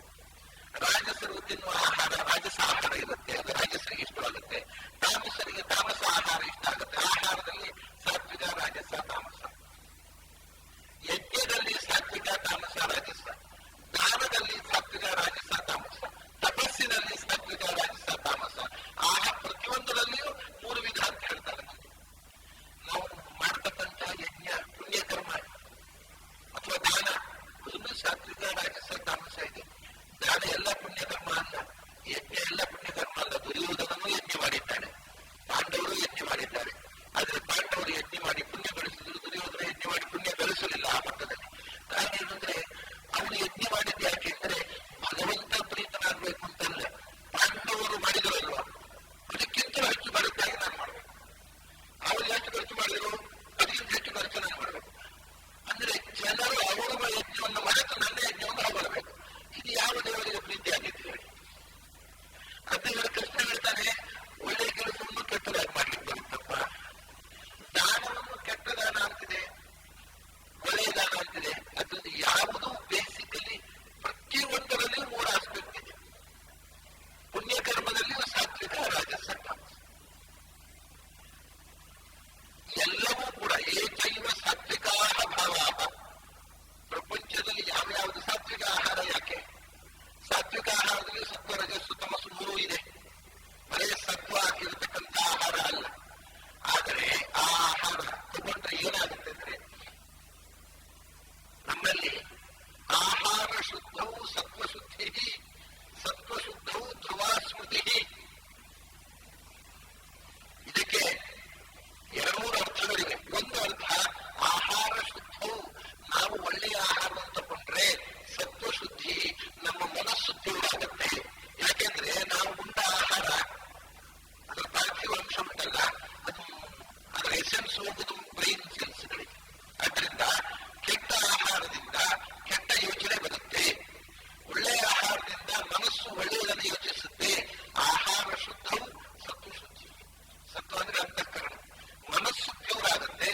[SPEAKER 1] ರಾಜಸರು ತಿನ್ನುವ ಆಹಾರ ರಾಜಸ ಆಹಾರ ಇರುತ್ತೆ, ಅದು ರಾಜಸರಿಗೆ ಇಷ್ಟವಾಗುತ್ತೆ. ತಾಮಸರಿಗೆ ತಾಮಸ ಆಹಾರ ಇಷ್ಟ ಆಗುತ್ತೆ. ಆಹಾರದಲ್ಲಿ ಸಾತ್ವಿಕ, ರಾಜಸ, ತಾಮಸ. ಯಜ್ಞದಲ್ಲಿ ಸಾತ್ವಿಕ, ತಾಮಸ, ರಾಜಸ. ದಾನದಲ್ಲಿ ಸಾತ್ವಿಕ, ರಾಜಸ, ತಾಮಸ. ತಪಸ್ಸಿನಲ್ಲಿ ಸಾತ್ವಿಕ, ರಾಜಸ, ತಾಮಸ. ಪ್ರತಿಯೊಂದರಲ್ಲಿಯೂ 3 ವಿಧ ಅಂತ ಹೇಳ್ತಾರೆ. ನಾವು ಮಾಡತಕ್ಕಂಥ ಯಜ್ಞ, ಪುಣ್ಯಕರ್ಮ ಅಥವಾ ದಾನ, ಅದನ್ನು ಸಾತ್ವಿಕ, ರಾಜಸ, ತಾಮಸ ಇದೆ. ದಾನ ಎಲ್ಲ ಪುಣ್ಯಕರ್ಮ ಅಲ್ಲ, ಯಜ್ಞ ಎಲ್ಲ ಪುಣ್ಯಕರ್ಮ ಅಲ್ಲ. ದುರ್ಯೋಧನನು ಯಜ್ಞ ಮಾಡಿದ್ದಾನೆ, ಪಾಂಡವರು ಯಜ್ಞ ಮಾಡಿದ್ದಾರೆ. ಆದರೆ ಪಾಂಡವರು ಯಜ್ಞ ಮಾಡಿ ಪುಣ್ಯ ಗಳಿಸಿದ್ರು, ದುರ್ಯೋಧನ ಯಜ್ಞ ಮಾಡಿ ಪುಣ್ಯ ಗಳಿಸಲಿಲ್ಲ ಆ ಮಟ್ಟದಲ್ಲಿ. ಕಾರಣ ಏನಂದ್ರೆ ಅವನು ಯಜ್ಞ ಮಾಡಿದ್ದು ಯಾಕೆಂದ್ರೆ ಭಗವಂತ ಪ್ರೀತನಾಗಬೇಕು ಅಂತಲ್ಲ. ಪಾಂಡವರು ಮಾಡಿದರಲ್ವಾ, ಅದಕ್ಕಿಂತಲೂ ಹೆಚ್ಚು ಬರುತ್ತಾಗಿ ನಾನು ಮಾಡಬೇಕು. ಅವರು ಎಷ್ಟು ಖರ್ಚು ಮಾಡಿದ್ರು ಅದಕ್ಕಿಂತ ಹೆಚ್ಚು ಖರ್ಚು ನಾನು ಮಾಡಬೇಕು. ಅಂದ್ರೆ ಜನರು ಅವರ ಯಜ್ಞವನ್ನು ಮರೆತು ನನ್ನ ಯಜ್ಞವನ್ನು ಹೊಗಳಬೇಕು. ಇದು ಯಾವ ದೇವರಿಗೆ ಪ್ರೀತಿ ಆಗಿತ್ತು ಹೇಳಿ? ಅದನ್ನ ಕೃಷ್ಣ ಹೇಳ್ತಾನೆ, ಒಳ್ಳೆಯ ಕೆಲಸವನ್ನು ಕೆಟ್ಟದಾಗಿ ಮಾಡ್ಲಿಕ್ಕೆ ಬರುತ್ತಪ್ಪ. ದಾನವನ್ನು ಕೆಟ್ಟ ದಾನ ಅಂತಿದೆ, ಒಳ್ಳೆಯ ದಾನ ಅಂತಿದೆ. ಅದ್ರಲ್ಲಿ ಯಾವುದು ಬೇಸಿಕಲಿ ಪ್ರತಿಯೊಂದರಲ್ಲಿಯೂ 3 ಆಸ್ಪೆಕ್ಟ್ ಇದೆ. ಪುಣ್ಯಕರ್ಮದಲ್ಲಿಯೂ ಸಾತ್ವಿಕ, ರಾಜಸ, ತಾಮಸ ಎಲ್ಲವೂ ಕೂಡ ಏಕೈವ ಸಾತ್ವಿಕಾಹ ಭಾವಾಹ. ಪ್ರಪಂಚದಲ್ಲಿ ಯಾವ್ಯಾವುದು ಸಾತ್ವಿಕ ಆಹಾರ ಯಾಕೆ? ಸಾತ್ವಿಕ ಆಹಾರದಲ್ಲಿ ಸತ್ವ, ರಜಸ್ಸು, ತಮಸ್ಸು 3 ಇದೆ. ಬರೇ ಸತ್ವ ಇರತಕ್ಕಂಥ ಆಹಾರ ಅಲ್ಲ. ಆದರೆ ಆ ಆಹಾರ ತಗೊಂಡ್ರೆ ಏನಾಗುತ್ತೆ ಅಂದ್ರೆ, ನಮ್ಮಲ್ಲಿ ಆಹಾರ ಶುದ್ಧವು ಸತ್ವಶುದ್ಧಿ, ಸತ್ವಶುದ್ಧವು ಧ್ರುವ ಸ್ಮೃತಿ. ಇದಕ್ಕೆ 2 ಅರ್ಥಗಳಿವೆ. ಒಂದು ಅರ್ಥ, ಆಹಾರ ಶುದ್ಧವು, ನಾವು ಒಳ್ಳೆಯ ಆಹಾರವನ್ನು ತಗೊಂಡ್ರೆ ಸತ್ವಶುದ್ಧಿ, ನಮ್ಮ ಮನಸ್ಸು ತೀವ್ರಾಗುತ್ತೆ. ಯಾಕೆಂದ್ರೆ ನಾವು ಉಂಡ ಆಹಾರ ಅದರ ಪಾರ್ಥಿವ ಅಂಶ ಉಂಟಲ್ಲ, ಅದು ಅದರ ಎಸೆನ್ಸ್ ಹೋಗುವುದು ಬ್ರೈನ್ ಸೆಲ್ಸ್ಗಳಿಗೆ. ಅದರಿಂದ ಕೆಟ್ಟ ಆಹಾರದಿಂದ ಕೆಟ್ಟ ಯೋಚನೆ ಬರುತ್ತೆ, ಒಳ್ಳೆಯ ಆಹಾರದಿಂದ ಮನಸ್ಸು ಒಳ್ಳೆಯದನ್ನು ಯೋಚಿಸುತ್ತೆ. ಆಹಾರ ಶುದ್ಧವು ಸತ್ವಶುದ್ಧಿ. ಸತ್ವ ಅಂದ್ರೆ ಅಂತಃಕರಣ, ಮನಸ್ಸು ಪ್ಯೂರ್ ಆಗುತ್ತೆ.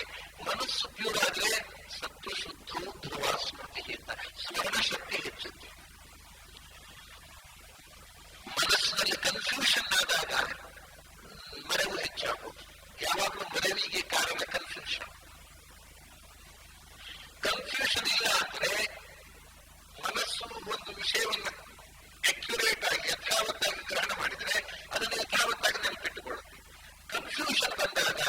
[SPEAKER 1] ಮನಸ್ಸು ಪ್ಯೂರ್ ಆದ್ರೆ ಸತ್ವಶುದ್ಧವು ಧ್ರುವ ಸ್ಮೃತಿ ಅಂತ ಸ್ಮರಣ ಶಕ್ತಿ ಹೆಚ್ಚುತ್ತೆ. ಮನಸ್ಸಿನಲ್ಲಿ ಕನ್ಫ್ಯೂಷನ್ ಆದಾಗ ಮರೆವು ಹೆಚ್ಚಾಗುವುದು. ಯಾವಾಗಲೂ ಮರೆವಿಗೆ ಕಾರಣ ಕನ್ಫ್ಯೂಷನ್. ಕನ್ಫ್ಯೂಷನ್ ಇಲ್ಲ ಅಂದ್ರೆ ಮನಸ್ಸು ಒಂದು ವಿಷಯವನ್ನು ಅಕ್ಯುರೇಟ್ ಆಗಿ ಯಥಾವತ್ತಾಗಿ ಗ್ರಹಣ ಮಾಡಿದ್ರೆ ಅದನ್ನು ಯಥಾವತ್ತಾಗಿ ನೆನಪಿಟ್ಟುಕೊಳ್ಳುತ್ತೆ. ಕನ್ಫ್ಯೂಷನ್ ಬಂದಾಗ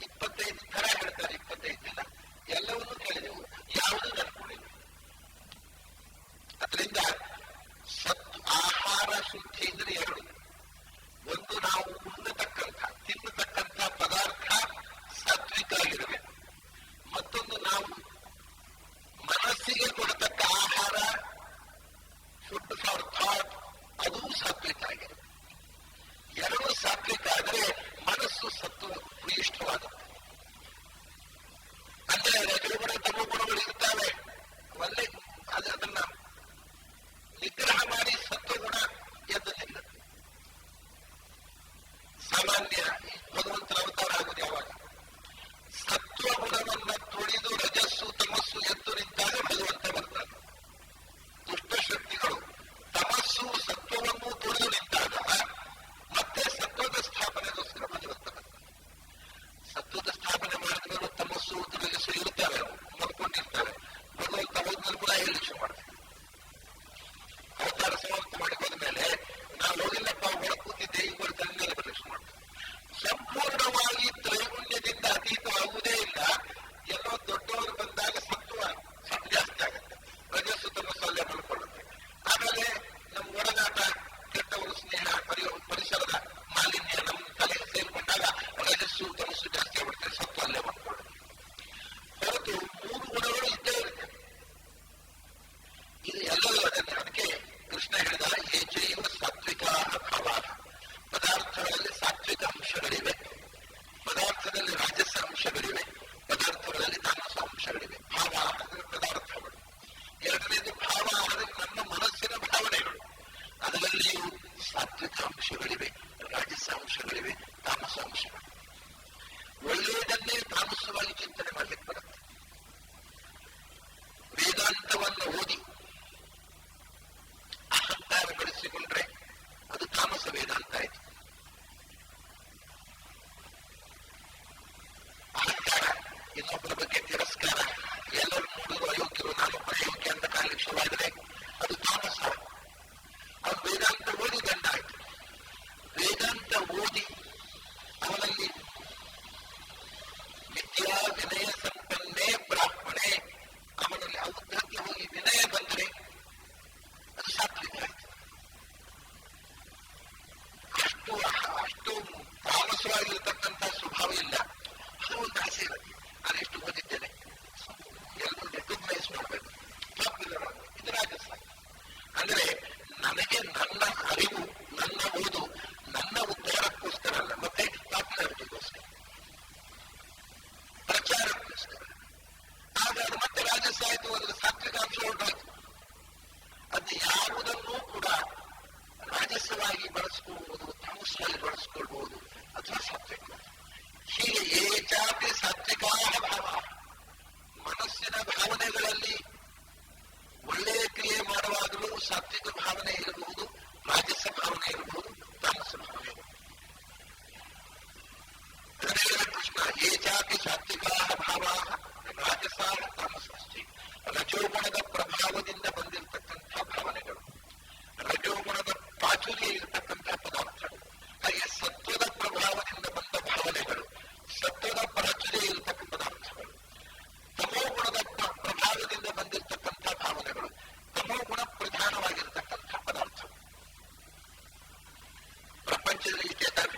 [SPEAKER 1] 25 ಥರ ಹೇಳ್ತಾರೆ, 25 ದಿನ ಎಲ್ಲವನ್ನೂ ಕೇಳಿದೆವು, ಯಾವುದೂ ನೆನಪುಳಿಲ್ಲ. ಅದರಿಂದ ಆಹಾರ ಶುದ್ಧಿ ಅಂದ್ರೆ 2. ಪ್ರಾಚುರ್ಯ ಇರತಕ್ಕಂತಹ ಪದಾರ್ಥಗಳು. ಹಾಗೆ ಸತ್ವದ ಪ್ರಭಾವದಿಂದ ಬಂದ ಭಾವನೆಗಳು, ಸತ್ವದ ಪ್ರಾಚುರ್ಯ ಇರತಕ್ಕ ಪದಾರ್ಥಗಳು, ತಮೋ ಗುಣದ ಪ್ರಭಾವದಿಂದ ಬಂದಿರತಕ್ಕಂಥ ಭಾವನೆಗಳು, ತಮೋ ಗುಣ ಪ್ರಧಾನವಾಗಿರ್ತಕ್ಕಂಥ ಪದಾರ್ಥಗಳು. ಪ್ರಪಂಚದಲ್ಲಿ ಇದ್ದಾವೆ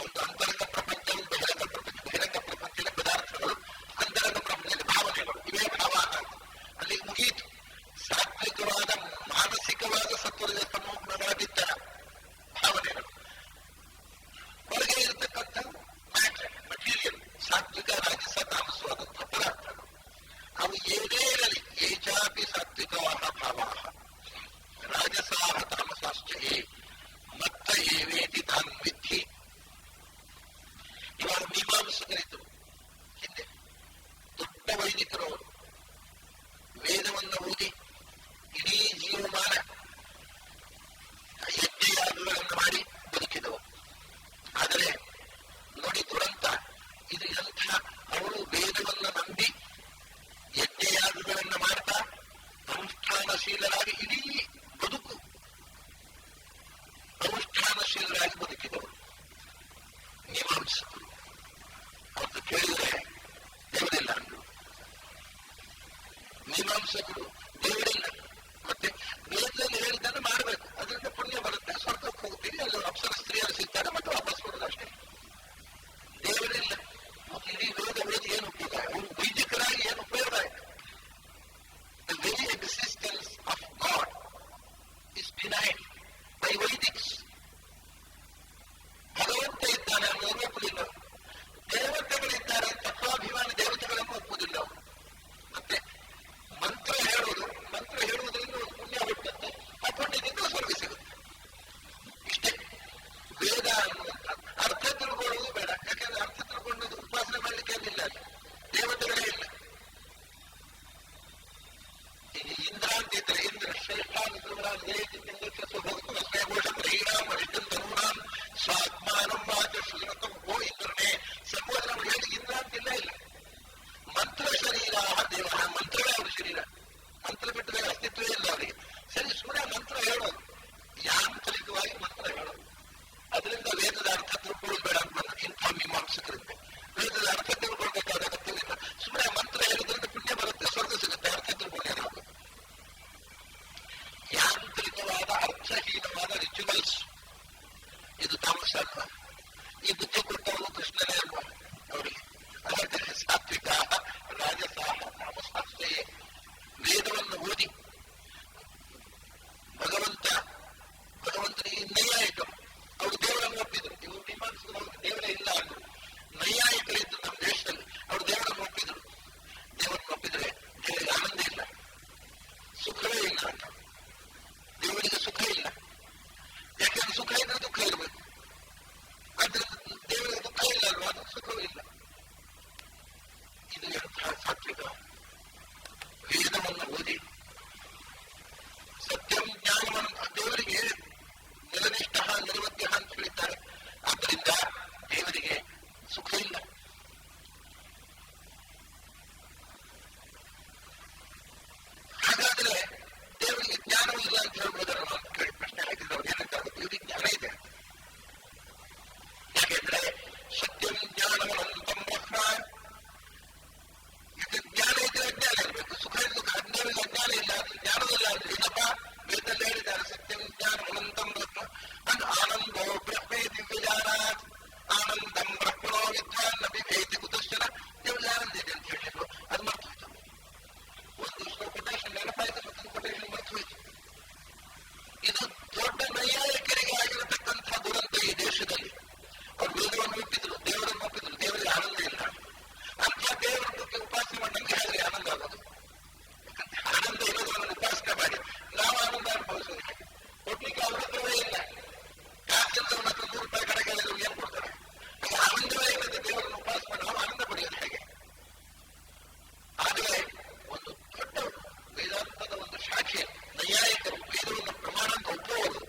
[SPEAKER 1] ಒಂದು ಅಂತರಂಗ ಪ್ರಪಂಚ, ಒಂದು ಬಹಿರಂಗ ಪ್ರಪಂಚ. ಬಹಿರಂಗ ಪ್ರಪಂಚದ ಪದಾರ್ಥಗಳು, ಅಂತರಂಗ ಪ್ರಪಂಚದ ಭಾವನೆಗಳು, ಇವೇ ಭಾವ ಅಂತ ಅಲ್ಲಿ ಮುಗಿಯಿತು. ಸಾತ್ವಿಕವಾದ ಮಾನಸಿಕವಾದ ಸತ್ವದ ತಮೋ ಗುಣಗಳಾಗಿದ್ದ ಭಾವನೆಗಳು, ಹೊರಗೆ ಇರತಕ್ಕಂಥ ಮ್ಯಾಟರ್ ಮಟೀರಿಯಲ್ ಸಾತ್ವಿಕ ರಾಜಸ ತಾಮಸವಾದಂತಹ ಪದಾರ್ಥಗಳು. ಅವು ಏನೇ ಇರಲಿ, ಏಚಾಪಿ ಸಾತ್ವಿಕವಾದ ಭಾವಾಹ ರಾಜಸಾಹ ತಾಮಸಾಶ್ಚಯೇ ಮತ್ತ ಏವೇತಿ ತಾನ್ ವಿಧಿ. ಇವಾಗ ಮೀಮಾಂಸಕರಿದ್ದರು ಹಿಂದೆ, ದೊಡ್ಡ ವೈದಿಕರು ಅವರು. ವೇದವನ್ನು ಓದಿ ಇಡೀ ಜೀವಮಾನ ಯಜ್ಞಯಾಗಗಳನ್ನು ಮಾಡಿ ಬದುಕಿದವರು. ಆದರೆ ನೋಡಿ ದುರಂತ, ಇದು ಎಂಥ, ಅವರು ವೇದವನ್ನು ನಂಬಿ ಯಜ್ಞಯಾಗಗಳನ್ನು ಮಾಡ್ತಾ ಅನುಷ್ಠಾನಶೀಲರಾಗಿ ಇಡೀ ಬದುಕು ಅನುಷ್ಠಾನಶೀಲರಾಗಿ ಬದುಕಿದವರು ಮೀಮಾಂಸಕರು. ಅವ್ರದ್ದು ಕೇಳಿದರೆ ದೇವರಿಲ್ಲ ಅಂದರು. ಮೀಮಾಂಸಕರು ದೇವರಿಲ್ಲ, ಮತ್ತೆ ವೇದದಲ್ಲಿ ಹೇಳಿದ್ದನ್ನು ಮಾಡಬೇಕು, ಅದರಿಂದ ಪುಣ್ಯ ಬರುತ್ತೆ, ಸ್ವರ್ಗಕ್ಕೆ ಹೋಗ್ತೀವಿ, ಅಲ್ಲಿ ಅಪ್ಸರ ಸ್ತ್ರೀಯರು ಸಿಗ್ತಾರೆ, ಮತ್ತೆ ವಾಪಸ್ ಬರೋದು ಅಷ್ಟೇ. ದೇವರಿಲ್ಲ, ಮತ್ತೆ ಇಡೀ ವೇದ ಓದಿ ಏನು ಉಪಯೋಗ? ಅವರು ವೈದಿಕರಾಗಿ ಏನು ಉಪಯೋಗ ಆಯಿತು? The very existence of God is denied by Vedics. ಭಗವಂತ ಇದ್ದಾನೆ ಅನ್ನೋದು ಒಪ್ಪುದಿಲ್ಲ. ದೇವತೆಗಳಿದ್ದಾರೆ, ತತ್ವಾಭಿಮಾನಿ ದೇವತೆಗಳನ್ನು ಒಪ್ಪುವುದಿಲ್ಲ ಅವರು. ಮತ್ತೆ ಮಂತ್ರ ಹೇಳುವುದರಿಂದ ಒಂದು ಪುಣ್ಯ ಹುಟ್ಟುತ್ತೆ, ಆ ಪುಣ್ಯದಿಂದ ಸ್ವರ್ಗ ಸಿಗುತ್ತೆ. ಇಷ್ಟೇ ವೇದ ಅನ್ನುವಂಥ ಅರ್ಥ ತಿಳ್ಕೊಳ್ಳುವುದು ಬೇಡ. ಯಾಕಂದ್ರೆ ಅರ್ಥ ತಿಳ್ಕೊಂಡದ್ದು ಉಪಾಸನೆ ಮಾಡಲಿಕ್ಕೆ ಏನಿಲ್ಲ, ಅಲ್ಲಿ ದೇವತೆಗಳೇ ಇಲ್ಲ. ಇಂದ್ರ ಅಂತ ಇದ್ದಾರೆ, ಇಂದ್ರ ಶ್ರೇಷ್ಠ ಸ್ವಾತ್ಮಾನಂ ವಾಚ ಶ್ರೀರಥಂ ಗೋ ಇಂದ್ರನೇ ಸಂಬೋಧನೆ ಮಾಡಿ ಹೇಳಿ ಇಂದ್ರ ಅಂತಿಲ್ಲ. ಇಲ್ಲ, ಮಂತ್ರ ಶರೀರ ದೇವ, ಮಂತ್ರವೇ ಅವ್ರ ಶರೀರ. ಮಂತ್ರ ಬಿಟ್ಟರೆ ಅಸ್ತಿತ್ವವೇ ಇಲ್ಲ ಅವರಿಗೆ. ಸರಿ, ಸುಮ್ಮನೆ ಮಂತ್ರ ಹೇಳೋದು, ಯಾಂತ್ರಿಕವಾಗಿ ಮಂತ್ರ ಹೇಳೋದು. ಅದರಿಂದ ವೇದದ ಅರ್ಥ ತಿಳ್ಕೊಳ್ಳೋದು ಬೇಡ ಅಂತ ಇಂಥ ಮೀಮಾಂಸಕರಿಂದ. ವೇದದ ಅರ್ಥ ತಿಳ್ಕೊಳ್ಬೇಕಾದ ಅಗತ್ಯವಿಲ್ಲ. ಸುಮ್ಮನೆ ಮಂತ್ರ ಹೇಳೋದ್ರಿಂದ ಪುಣ್ಯ ಬರುತ್ತೆ, ಸ್ವರ್ಗ ಸಿಗುತ್ತೆ, ಅರ್ಥ ತಿಳ್ಕೊಂಡೇನಾಗುತ್ತೆ. ಯಾಂತ್ರಿಕವಾದ ಅರ್ಥಹೀನವಾದ ರಿಚುವಲ್ಸ್, ಇದು ತಾಮಸ ಅಲ್ವಾ? ಈ ಬುದ್ಧಿ ಕೊಟ್ಟವರು ಕೃಷ್ಣನೇ ಅಲ್ವಾ ಅವರಿಗೆ? ಅದಕ್ಕೆ ಸಾತ್ವಿಕ ರಾಜಸಾಹ ತಾಮಸಾಶ್ಚಯೇ. ವೇದವನ್ನು ಓದಿ ಭಗವಂತನಿಗೆ ನೈಯಾಯಿಕರು ಅವರು ದೇವರನ್ನು ಒಪ್ಪಿದ್ರು. ಇವರು ಮೀಮಾಂಸಕರು ದೇವರೇ ಇಲ್ಲ ಅಂದರು. ನೈಯಾಯಿಕರಿದ್ದು ನಮ್ಮ ದೇಶದಲ್ಲಿ ಅವರು ದೇವರನ್ನು ಒಪ್ಪಿದ್ರು. ದೇವರನ್ನು ಒಪ್ಪಿದ್ರೆ ದೇವರಿಗೆ ಆನಂದ ಇಲ್ಲ, ಸುಖವೇ ಇಲ್ಲ ಅಂತ. ದೇವರಿಗೆ ಸುಖ ಇಲ್ಲ, ಯಾಕೆಂದ್ರೆ ಸುಖ ಇದ್ರೆ ದುಃಖ ಇರಬೇಕು. ಆದ್ರಿಂದ ದೇವರಿಗೆ ದುಃಖ ಇಲ್ಲ ಅಲ್ವಾ, ಅದು ಸುಖವೂ ಇಲ್ಲ. ಇದು ಎಂತಹ ಸಾತ್ವಿಕ. ವೇದವನ್ನು ಓದಿ ಸತ್ಯಂ ಜ್ಞಾನವನ್ನು ದೇವರಿಗೆ ನಿಲನಿಷ್ಠ ನಿರ್ವತ್ಯ ಅಂತ ಹೇಳಿದ್ದಾರೆ. ಆದ್ದರಿಂದ ದೇವರಿಗೆ ಸುಖ ಇಲ್ಲ. ಹಾಗಾದ್ರೆ ದೇವರಿಗೆ ಜ್ಞಾನವೂ ಇಲ್ಲ ಅಂತ ಹೇಳ್ಬೋದಲ್ಲ ಅಂತ ಕೇಳಿ ಪ್ರಶ್ನೆ ಹಾಕಿದವರು ಏನಂತಾಗುತ್ತೆ? ದೇವರಿಗೆ ಜ್ಞಾನ ಇದೆ. ಯಾಕೆಂದ್ರೆ ಸತ್ಯಂ ಜ್ಞಾನವನಂತಂ ಬ್ರಹ್ಮ. ಯಾಕೆ ಜ್ಞಾನ ಇದ್ರೆ ಅಜ್ಞಾನ ಇರಬೇಕು, ಸುಖ ಇದ್ದು ದೇವರಿಗೆ ಅಜ್ಞಾನ ಇಲ್ಲ, ಅದು ಜ್ಞಾನವಿಲ್ಲ ಅಂದ್ರೆ ಏನಪ್ಪ? ವೇದದಲ್ಲಿ ಹೇಳಿದ್ದಾರೆ ಸತ್ಯಂ ಜ್ಞಾನವನಂತಂ ಬ್ರಹ್ಮ. ಅದು ಆನಂದೋ ಬ್ರಹ್ಮೇ ದಿವ್ಯಜಾನಾತ್ ಆನಂದಂ ಬ್ರಹ್ಮಣೋ ವಿದ್ವಾನ್ ಅಭಿಭೇತಿ ಕುತಶ್ಚನ. ದೇವರಿಗೆ ಆನಂದ ಇದೆ ಅಂತ ಹೇಳಿದ್ರು, ಅದು ಮರ್ತು ಹೋಯ್ತು. ಒಂದು ಕೊಟೇಶನ್ ನೆನಪಾಯ್ತು, ಮತ್ತೊಂದು ಕೊಟೇಶನ್ ಮರ್ತು ಹೋಯ್ತು. ಇದು ದೊಡ್ಡ ನೈಯಾಯಿಕರಿಗೆ ಆಗಿರತಕ್ಕಂತಹ ದುರಂತ ಈ ದೇಶದಲ್ಲಿ. ಅವರು ವೇದವನ್ನು ಒಪ್ಪಿದ್ರು, ದೇವರನ್ನು ಒಪ್ಪಿದ್ರು, ದೇವರಿಗೆ ಆನಂದ ಇಲ್ಲ. ಅಂಥ ದೇವರ ಬಗ್ಗೆ ಉಪಾಸನೆ ಮಾಡಿ ನಮ್ಗೆ ಹೇಗೆ ಆನಂದ ಆಗೋದು? ಯಾಕಂದ್ರೆ ಆನಂದ ಇರೋದನ್ನು ಉಪಾಸನೆ ಮಾಡಿ ನಾವು ಆನಂದ ಅನುಭವಿಸೋದು ಹೇಗೆ? ಕೊಡ್ಲಿಕ್ಕೆ ಅವ್ರ ಹತ್ರವೇ ಇಲ್ಲ. ಕಾಸಿಲ್ಲದವನ ಹತ್ರ 100 ರೂಪಾಯಿ ಕಡೆ ಕೇಳಿದ್ರು ಏನ್ ಕೊಡ್ತಾರೆ? ಹಾಗೆ ಆನಂದವೇ ಇಲ್ಲದೆ ದೇವರನ್ನು ಉಪಾಸ ಮಾಡಿ ನಾವು ಆನಂದ ಪಡೆಯೋದು ಹೇಗೆ? ಆದರೆ ಒಂದು ದೊಡ್ಡ ವೇದಾಂತದ ಒಂದು ಶಾಖೆ ನೈಯಾಯಿಕರು ವೇದವನ್ನು ಪ್ರಮಾಣ ಅಂತ ಒಪ್ಪುವವರು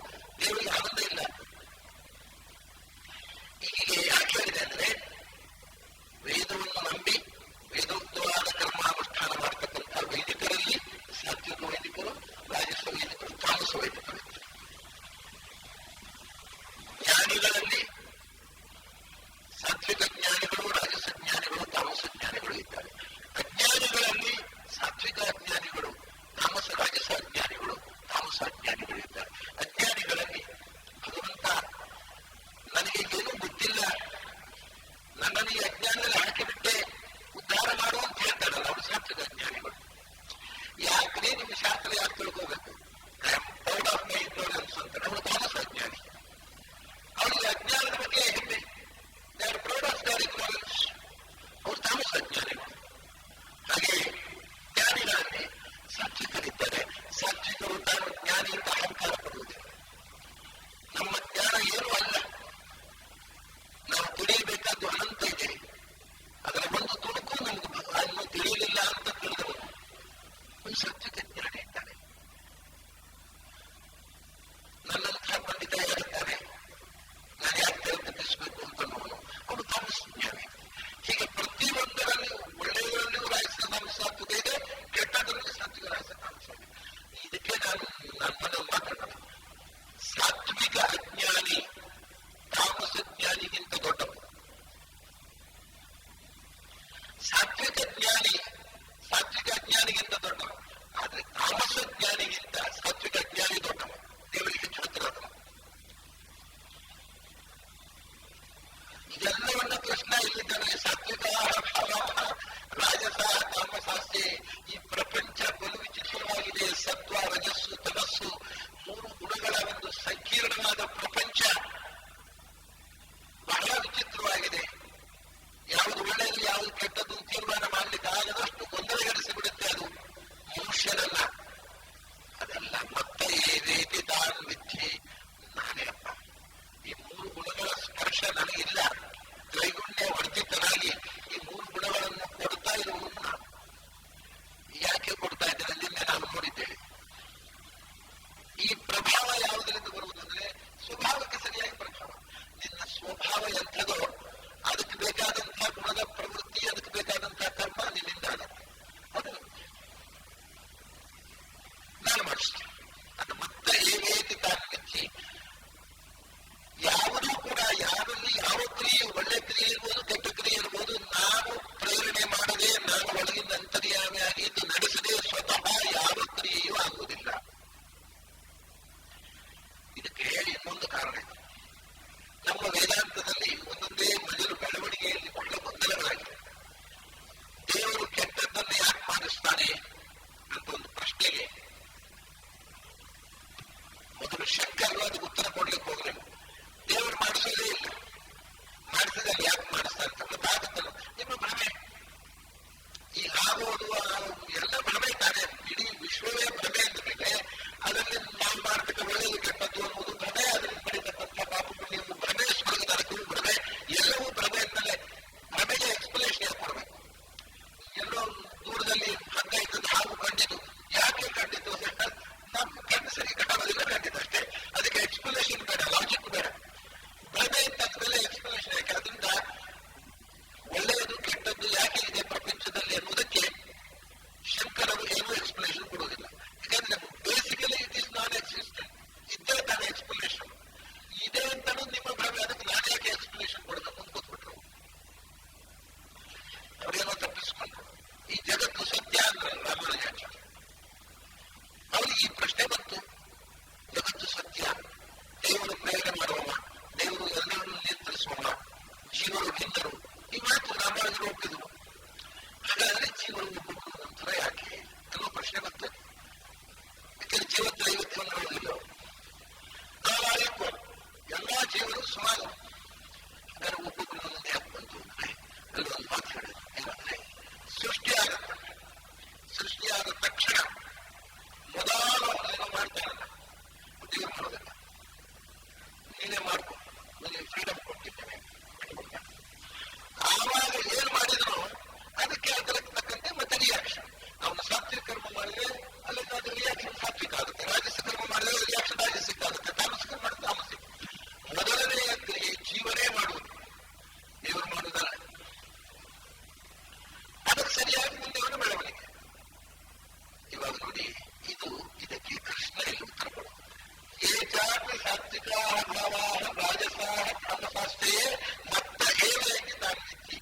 [SPEAKER 1] ಸಾತ್ವಿಕಾ ಭಾವಾ ರಾಜಸಾ ತಾಮಸಾಶ್ಚಯೇ ಮತ್ತ ಏವೇಗಿ ತಾನ್ವಿಚ್ಚಿ.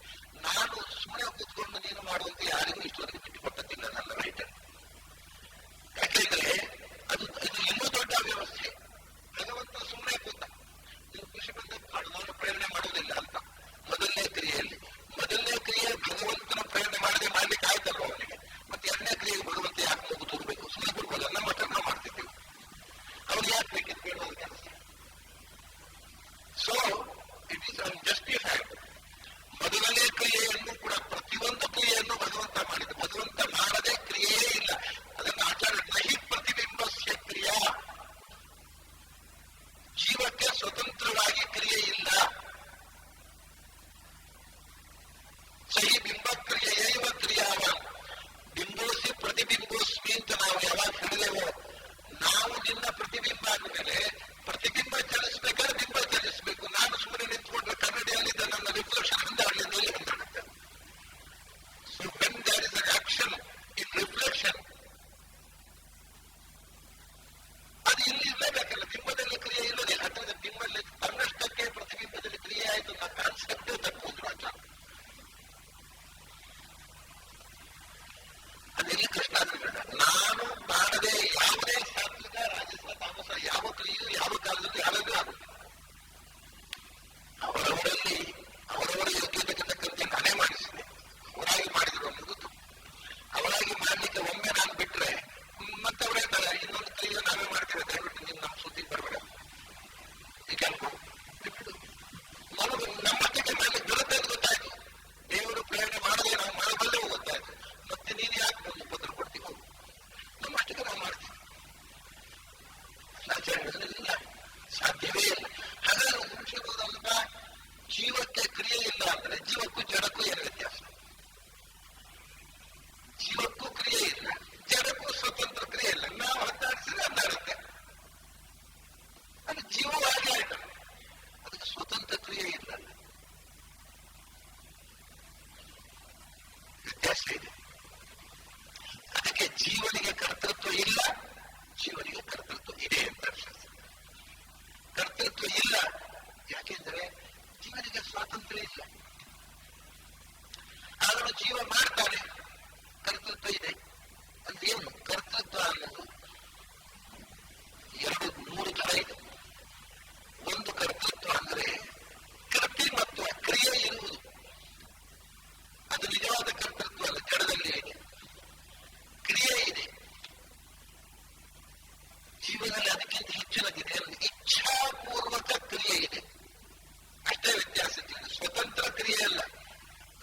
[SPEAKER 1] ನಾನು ಸುಮ್ಮನೆ ಕೂತ್ಕೊಂಡು ನೀನು ಮಾಡುವಂತೆ ಯಾರಿಗೂ ಇಷ್ಟವರೆಗೆ ಬಿಟ್ಟುಕೊಟ್ಟದಿಲ್ಲ ನನ್ನ ರೈಟರ್. ಯಾಕೆಂದ್ರೆ ಇದು ಇನ್ನೂ ದೊಡ್ಡ ವ್ಯವಸ್ಥೆ. ಭಗವಂತ ಸುಮ್ಮನೆ ಕೂತ, ನೀವು ಖುಷಿ ಬಂದ ನಾನು ಪ್ರೇರಣೆ ಮಾಡುವುದಿಲ್ಲ ಅಂತ. ಮೊದಲನೇ ಕ್ರಿಯೆಯಲ್ಲಿ ಭಗವಂತನ ಪ್ರೇರಣೆ ಮಾಡದೆ ಮಾಡ್ಲಿಕ್ಕೆ ಆಯ್ತಲ್ವ ಅವನಿಗೆ. ಮತ್ತೆ ಎರಡನೇ ಕ್ರಿಯೆಗೆ ಭಗವಂತ ಯಾಕೆ ಮೂಗು ತೋರ್ಬೇಕು? ಸುಮ್ಮನೆ ಕೊಡ್ಬೋದು. ನಮ್ಮ ಮಟ್ಟ ನಾವು ಮಾಡ್ತಿದ್ದೇವೆ, ಅವ್ರಿಗೆ ಯಾಕೆ ಬೇಕಿತ್ತು ಬೇಡವಾದ ಕೆಲಸ. So it is unjustified. ಮೊದಲನೇ ಕ್ರಿಯೆಯನ್ನು ಕೂಡ ಪ್ರತಿಯೊಂದು ಕ್ರಿಯೆಯನ್ನು ಭಗವಂತ ಮಾಡಿದ. ಭಗವಂತ ಮಾಡದೆ ಕ್ರಿಯೆಯೇ ಇಲ್ಲ. ಅದನ್ನು ಆಚಾರ್ಯ ನಹಿ ಪ್ರತಿಬಿಂಬಸ್ಯ ಕ್ರಿಯಾ, ಜೀವಕ್ಕೆ ಸ್ವತಂತ್ರವಾಗಿ ಕ್ರಿಯೆ ಇಲ್ಲ. ಸಹಿ ಬಿಂಬ ಕ್ರಿಯೆಯೈವ ಕ್ರಿಯಾವ ಬಿಂಬೋಸಿ ಪ್ರತಿಬಿಂಬೋಸ್ಮಿ ಅಂತ ನಾವು ಯಾವಾಗ ಹೇಳಿದೆವೋ, ನಾವು ನಿನ್ನ ಪ್ರತಿಬಿಂಬ ಅಂದಮೇಲೆ ಪ್ರತಿಬಿಂಬ ಚಲಿಸ್ಬೇಕಾದ್ರೆ ಬಿಂಬ ಚಲಿಸಬೇಕು. ನಾನು ಸುಮ್ಮನೆ ನಿಂತ್ಕೊಂಡ್ರೆ ಕನ್ನಡಿಯಲ್ಲಿದ್ದ ನನ್ನ ರಿಫ್ಲೆಕ್ಷನ್ ಹಿಂದಾಡಲಿಂದ ಇಲ್ಲಿ ಹಿಂದಾಡುತ್ತೆ. So when there is an action in reflection, ಅದು ಇಲ್ಲಿ ಇರಲೇಬೇಕಲ್ಲ. ಬಿಂಬದಲ್ಲಿ ಕ್ರಿಯೆ ಇಲ್ಲದೆ ಅಥವಾ ಬಿಂಬಲ್ಲಿ ತನ್ನಷ್ಟಕ್ಕೆ ಪ್ರತಿಬಿಂಬದಲ್ಲಿ ಕ್ರಿಯೆ ಆಯಿತು ಅನ್ನೋ ಕಾನ್ಸೆಪ್ಟೇ ತಪ್ಪುವುದು ಆಚಾರ. ಅದೆಲ್ಲಿ ಕೃಷ್ಣ ನಾನು ಮಾಡದೆ ಯಾವುದೇ ಸಾತ್ವಿಕ ರಾಜಸ ತಾಮಸ ಯಾವ ಕ್ರಿಯೆಯೂ ಯಾವ ಕಾಲದಲ್ಲೂ ಯಾವಾಗಲೂ ಆಗುತ್ತೆ. ಅವರವರಲ್ಲಿ ಅವರವರ ಯೋಗ್ಯತೆಗೆ ತಕ್ಕಂತೆ ನಾನೇ ಮಾಡಿಸಿದೆ. ಅವರಾಗಿ ಮಾಡಿದ್ರು ಅನ್ನೋದು ಅವರಾಗಿ ಮಾಡ್ಲಿಕ್ಕೆ ಒಮ್ಮೆ ನಾನು ಬಿಟ್ರೆ ಮತ್ತೆ ಅವರೇ ಇನ್ನೊಂದು ಕ್ರಿಯೆ ನಾವೇ ಮಾಡ್ತೇವೆ. ದಯವಿಟ್ಟು ನೀವು ನಮ್ಮ ಸುದ್ದಿ ಬರಬೇಡ, ಈಗ ಬಿಟ್ಟು ನಮಗೆ ನಮ್ಮಷ್ಟಕ್ಕೆ ಮಾಡ್ಲಿಕ್ಕೆ ಬರುತ್ತೆ ಅಂತ ಗೊತ್ತಾಯ್ತು. ದೇವರು ಪ್ರೇರಣೆ ಮಾಡದೆ ನಾವು ಮಾಡಬಲ್ಲೆವು ಗೊತ್ತಾಯ್ತು. ಮತ್ತೆ ನೀನು ಯಾಕೆ ಬಂದು ಉಪದ್ರ ಕೊಡ್ತೀವಿ? ಹೋಗು, ನಮ್ಮಷ್ಟಕ್ಕೆ ನಾವು ಮಾಡ್ತೀವಿ. ಆಚರಣೆಗಳಿಲ್ಲ, ಸಾಧ್ಯವೇ ಇಲ್ಲ. ಹಾಗಾದ್ರೆ ಮುಗಿಸಬಹುದಲ್ಪ. ಜೀವಕ್ಕೆ ಕ್ರಿಯೆ ಇಲ್ಲ ಅಂದ್ರೆ ಜೀವಕ್ಕೂ ಜಡಕ್ಕೂ ಏನು ವ್ಯತ್ಯಾಸ? ಜೀವಕ್ಕೂ ಕ್ರಿಯೆ ಇಲ್ಲ, ಜಡಕ್ಕೂ ಸ್ವತಂತ್ರ ಕ್ರಿಯೆ ಇಲ್ಲ. ನಾವು ಹತ್ತಾಡಿಸಿದ್ರೆ ಹತ್ತಾಡುತ್ತೆ, ಅದು ಜೀವವಾಗಿ ಆಯ್ತು. ಅದಕ್ಕೆ ಸ್ವತಂತ್ರ ಕ್ರಿಯೆ ಇಲ್ಲ, ವ್ಯತ್ಯಾಸ ಇದೆ. ಅದಕ್ಕೆ ಜೀವನಿಗೆ ಕರ್ತೃತ್ವ ಇಲ್ಲ, ಜೀವನಿಗೆ ಕರ್ತೃತ್ವ ಇದೆ ಅಂತ ಶಾಸ್ತ್ರ. ಕರ್ತೃತ್ವ ಇಲ್ಲ ಯಾಕೆಂದ್ರೆ ಜೀವನಿಗೆ ಸ್ವಾತಂತ್ರ್ಯ ಇಲ್ಲ. ಆದರೂ ಜೀವ ಮಾಡ್ತಾನೆ, ಕರ್ತೃತ್ವ ಇದೆ. ಅಂದ್ರೆ ಏನು ಕರ್ತೃತ್ವ ಅನ್ನೋದು? ಮೂರು ತರ ಇದೆ. ಒಂದು ಕರ್ತೃತ್ವ ಅಂದ್ರೆ ಕೃತಿಮತ್ವ, ಕ್ರಿಯೆ ಇರುವುದು. ಅದು ನಿಜವಾದ ಕರ್ತೃತ್ವ ಅಲ್ಲ, ಜಡದಲ್ಲಿ ಇದೆ. ಕ್ರಿಯೆ ಇದೆ, ಜೀವನದಲ್ಲಿ ಅದಕ್ಕಿಂತ ಹೆಚ್ಚಿನದಿದೆ. ಇಚ್ಛಾಪೂರ್ವಕ ಕ್ರಿಯೆ ಇದೆ, ಅಷ್ಟೇ ವ್ಯತ್ಯಾಸ. ಸ್ವತಂತ್ರ ಕ್ರಿಯೆ ಅಲ್ಲ,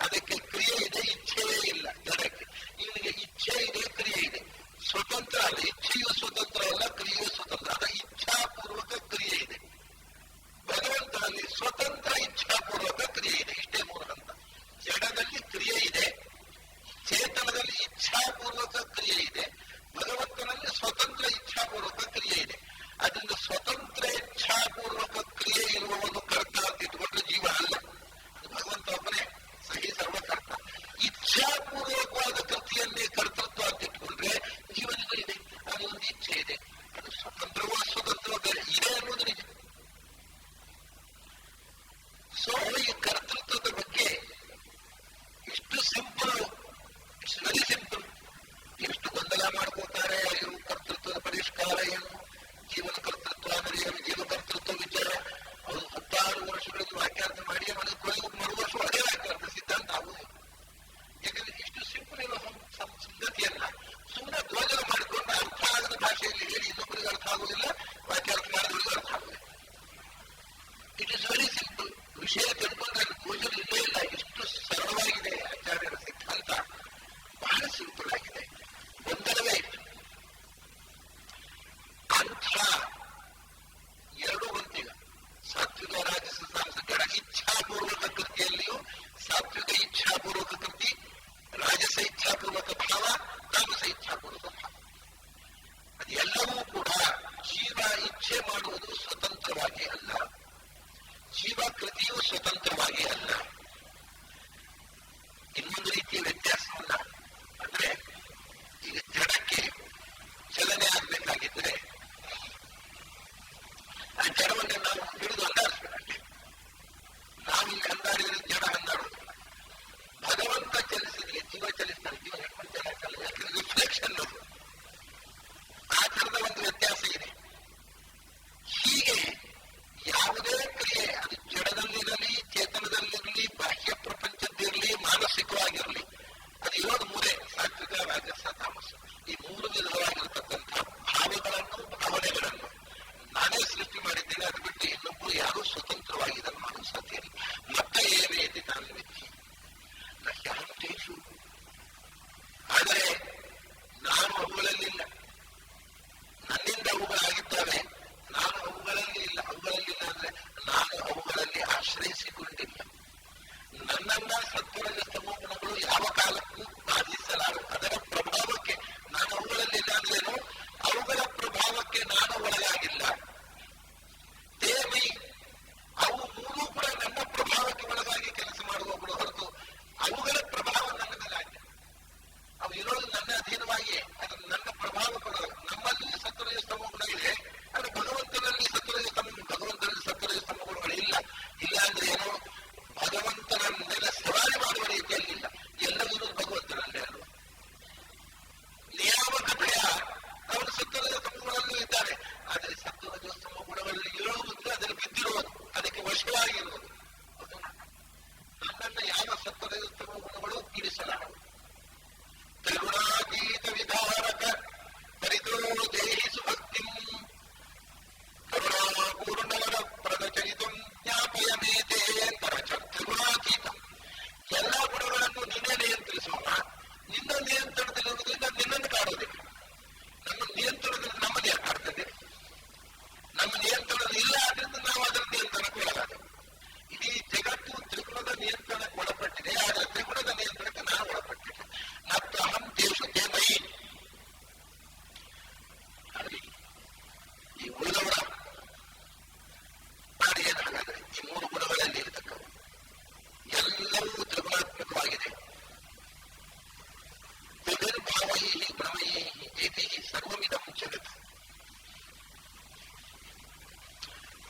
[SPEAKER 1] ಅದಕ್ಕೆ ಕ್ರಿಯೆ ಇದೆ, ಇಚ್ಛೆಯೇ ಇಲ್ಲ ಜಡಕ್ಕೆ. ಇವನಿಗೆ ಇಚ್ಛೆ ಇದೆ, ಕ್ರಿಯೆ ಇದೆ.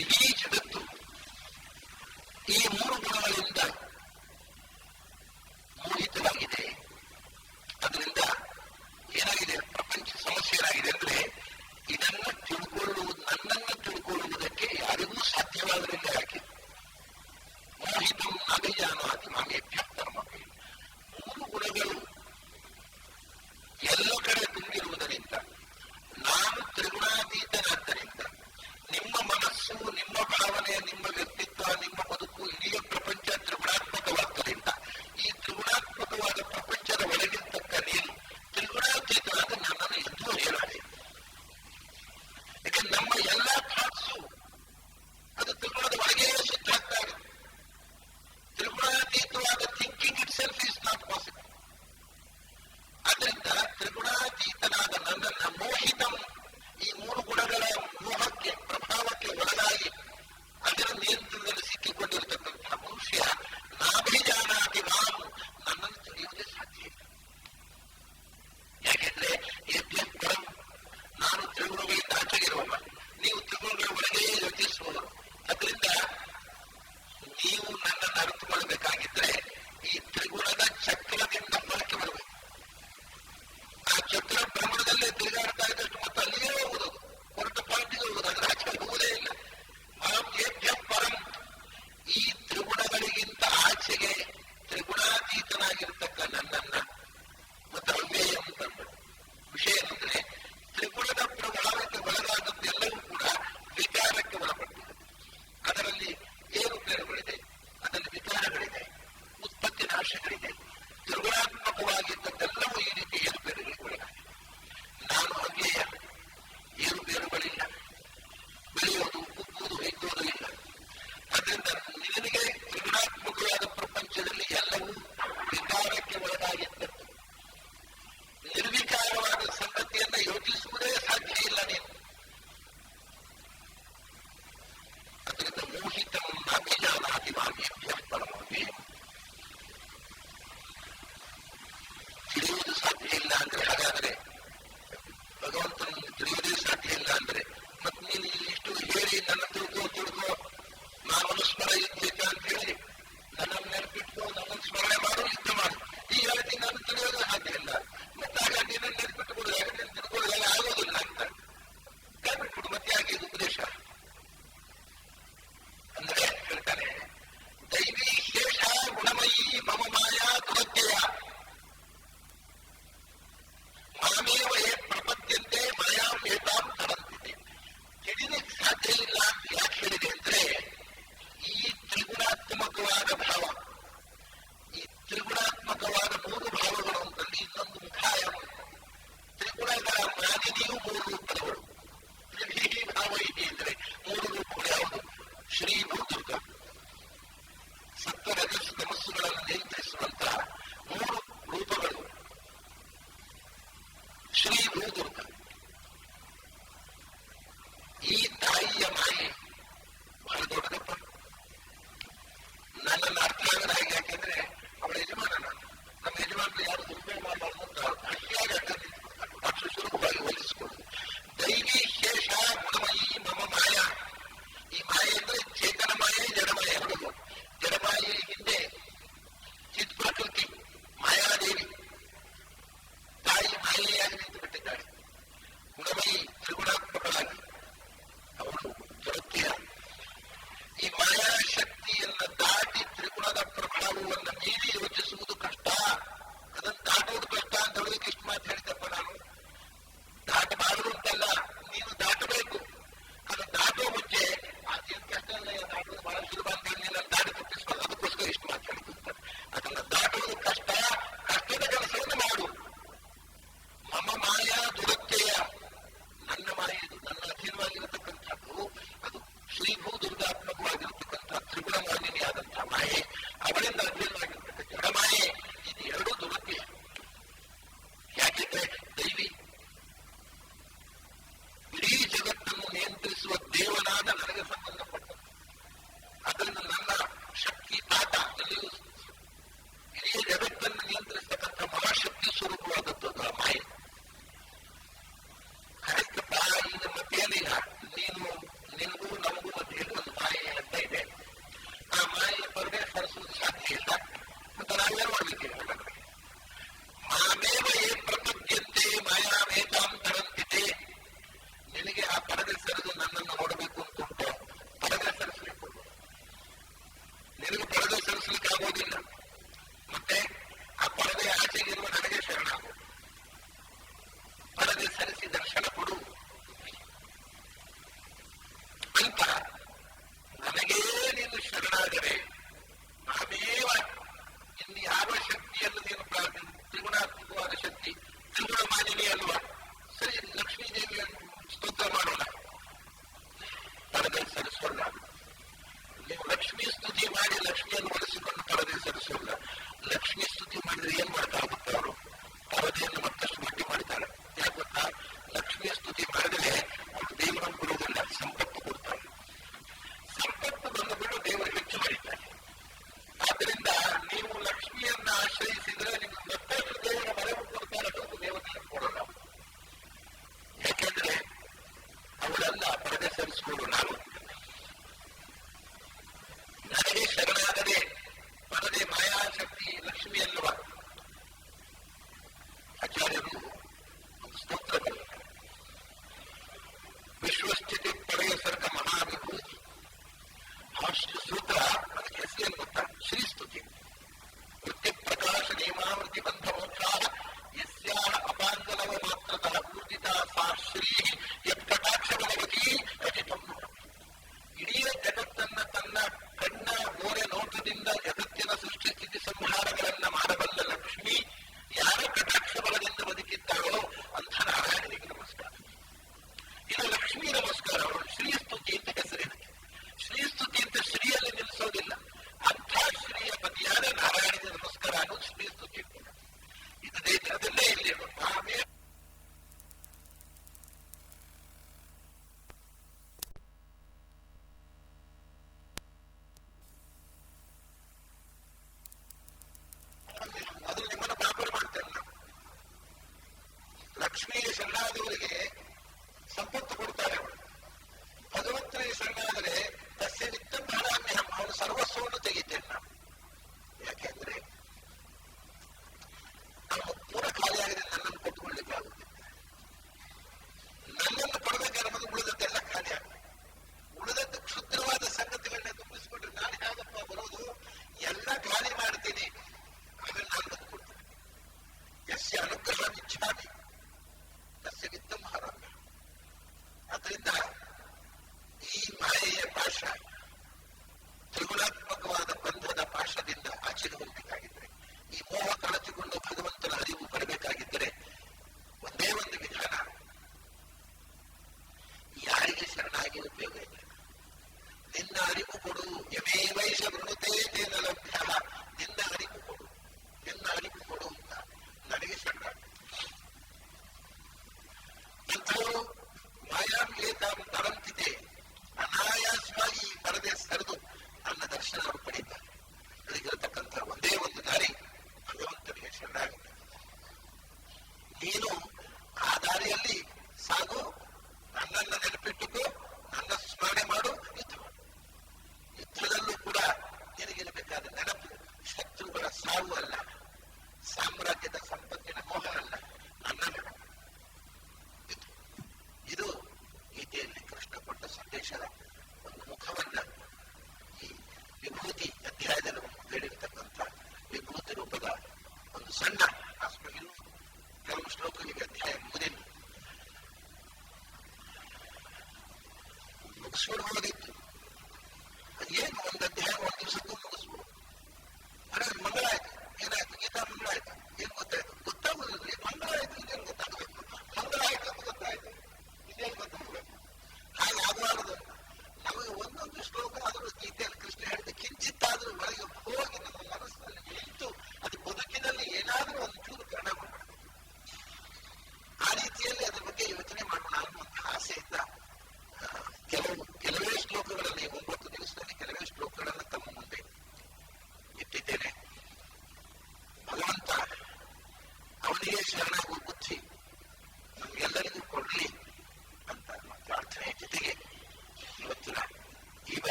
[SPEAKER 1] ಇಡೀ ಜಗತ್ತು ಈ ಮೂರು ಗುಣಗಳಿಂದ ಮೋಹಿತವಾಗಿದೆ. ಅದರಿಂದ ಏನಾಗಿದೆ, ಪ್ರಪಂಚ ಸಮಸ್ಯೆ ಏನಾಗಿದೆ ಅಂದ್ರೆ ಇದನ್ನ ತಿಳ್ಕೊಳ್ಳುವುದು, ನನ್ನನ್ನು ತಿಳ್ಕೊಳ್ಳುವುದಕ್ಕೆ ಯಾರಿಗೂ ಸಾಧ್ಯವಾಗಲಿಲ್ಲ. ಯಾಕೆ? ಮೋಹಿತಂ ನಾಗಜಾನಾತಿ ಮಾಮೇಭ್ಯ ಕರ್ಮಭಿ. ಮೂರು ಗುಣಗಳು ಎಲ್ಲ ಕಡೆ ತುಂಬಿರುವುದರಿಂದ, ನಾನು ತ್ರಿಗುಣಾತೀತನಾದ್ದರಿಂದ ನಿಮ್ಮ ಮನಸ್ಸು, ನಿಮ್ಮ ಭಾವನೆ, ನಿಮ್ಮ ವ್ಯಕ್ತಿತ್ವ, ನಿಮ್ಮ ಬದುಕು, ಇಡೀ ಪ್ರಪಂಚ ತ್ರಿಗುಣಾತ್ಮಕವಾದ್ದರಿಂದ ಈ ತ್ರಿಗುಣಾತ್ಮಕವಾದ ಪ್ರಪಂಚದ ಒಳಗಿರ್ತಕ್ಕ ನೀನು ತ್ರಿಗುಣಾತೀತನಾದ ನನ್ನನ್ನು ಎಂದೂ ಹೇಳಾರೆ. ಯಾಕಂದ್ರೆ ನಮ್ಮ ಎಲ್ಲಾ ಥಾಟ್ಸು ಅದು ತ್ರಿಗುಣದ ಒಳಗೆ ಸುತ್ತಾಗ್ತಾ ಇದೆ. ತ್ರಿಗುಣಾತೀತವಾದ thinking itself is not possible. ಆದ್ದರಿಂದ ತ್ರಿಗುಣಾತೀತನಾದ ನನ್ನನ್ನ ಮೋಹಿತಂ, ಈ ಮೂರು ಗುಣಗಳ ಮೋಹಕ್ಕೆ, ಪ್ರಭಾವಕ್ಕೆ ಒಳಗಾಗಿ ಅದರ ನಿಯಂತ್ರಣದಲ್ಲಿ ಸಿಕ್ಕಿಕೊಂಡಿರತಕ್ಕಂತಹ ಮನುಷ್ಯ ನಾಭಿಜಾನಾತಿ ಮಾಂ, ನನ್ನನ್ನು ತಿಳಿಯುವುದೇ ಸಾಧ್ಯ ಇಲ್ಲ. ಯಾಕೆಂದ್ರೆ ಯದ್ಯಪರಂ, ನಾನು ತ್ರಿಗುಣಗಳಿಂದ ಆಚೆಗಿರುವವ, ನೀವು ತ್ರಿಗುಣಗಳ ಒಳಗೆ ಯೋಚಿಸುವವರು. ಅದರಿಂದ ನೀವು ನನ್ನನ್ನು ಅರಿತುಕೊಳ್ಳಬೇಕಾಗಿದ್ರೆ ಈ ತ್ರಿಗುಣದ ಚಕ್ರದಿಂದ ಹೊರಕ್ಕೆ ಬರಬೇಕು. ಆ ಚಕ್ರ ಭ್ರಮಣದಲ್ಲೇ ತಿರುಗಾಡ್ತಾ ಇದ್ದಷ್ಟು ಮತ್ತೆ ಅಲ್ಲಿಯೇ ಹೋಗುವುದು, ಹೊರಟ ಪಾಯಿಂಟಿಗೆ ಹೋಗುವುದು, ಅದರ ಆಚೆ ಹೋಗುವುದೇ ಇಲ್ಲ. ಮಾಂ ಏಭ್ಯ ಪರಂ, ಈ ತ್ರಿಗುಣಗಳಿಗಿಂತ ಆಚೆಗೆ ತ್ರಿಗುಣಾತೀತನಾಗಿರ್ತಕ್ಕ ನನ್ನನ್ನ ಮತ್ತೆ ಅವ್ಯಯ ಅಂತಂದ್ರೆ ವಿಷಯ ಏನಂದ್ರೆ ತ್ರಿಗುಣದ ಪ್ರಭಾವಕ್ಕೆ ಒಳಗಾದದ್ದೆಲ್ಲವೂ ಕೂಡ ವಿಕಾರಕ್ಕೆ ಒಳಪಟ್ಟು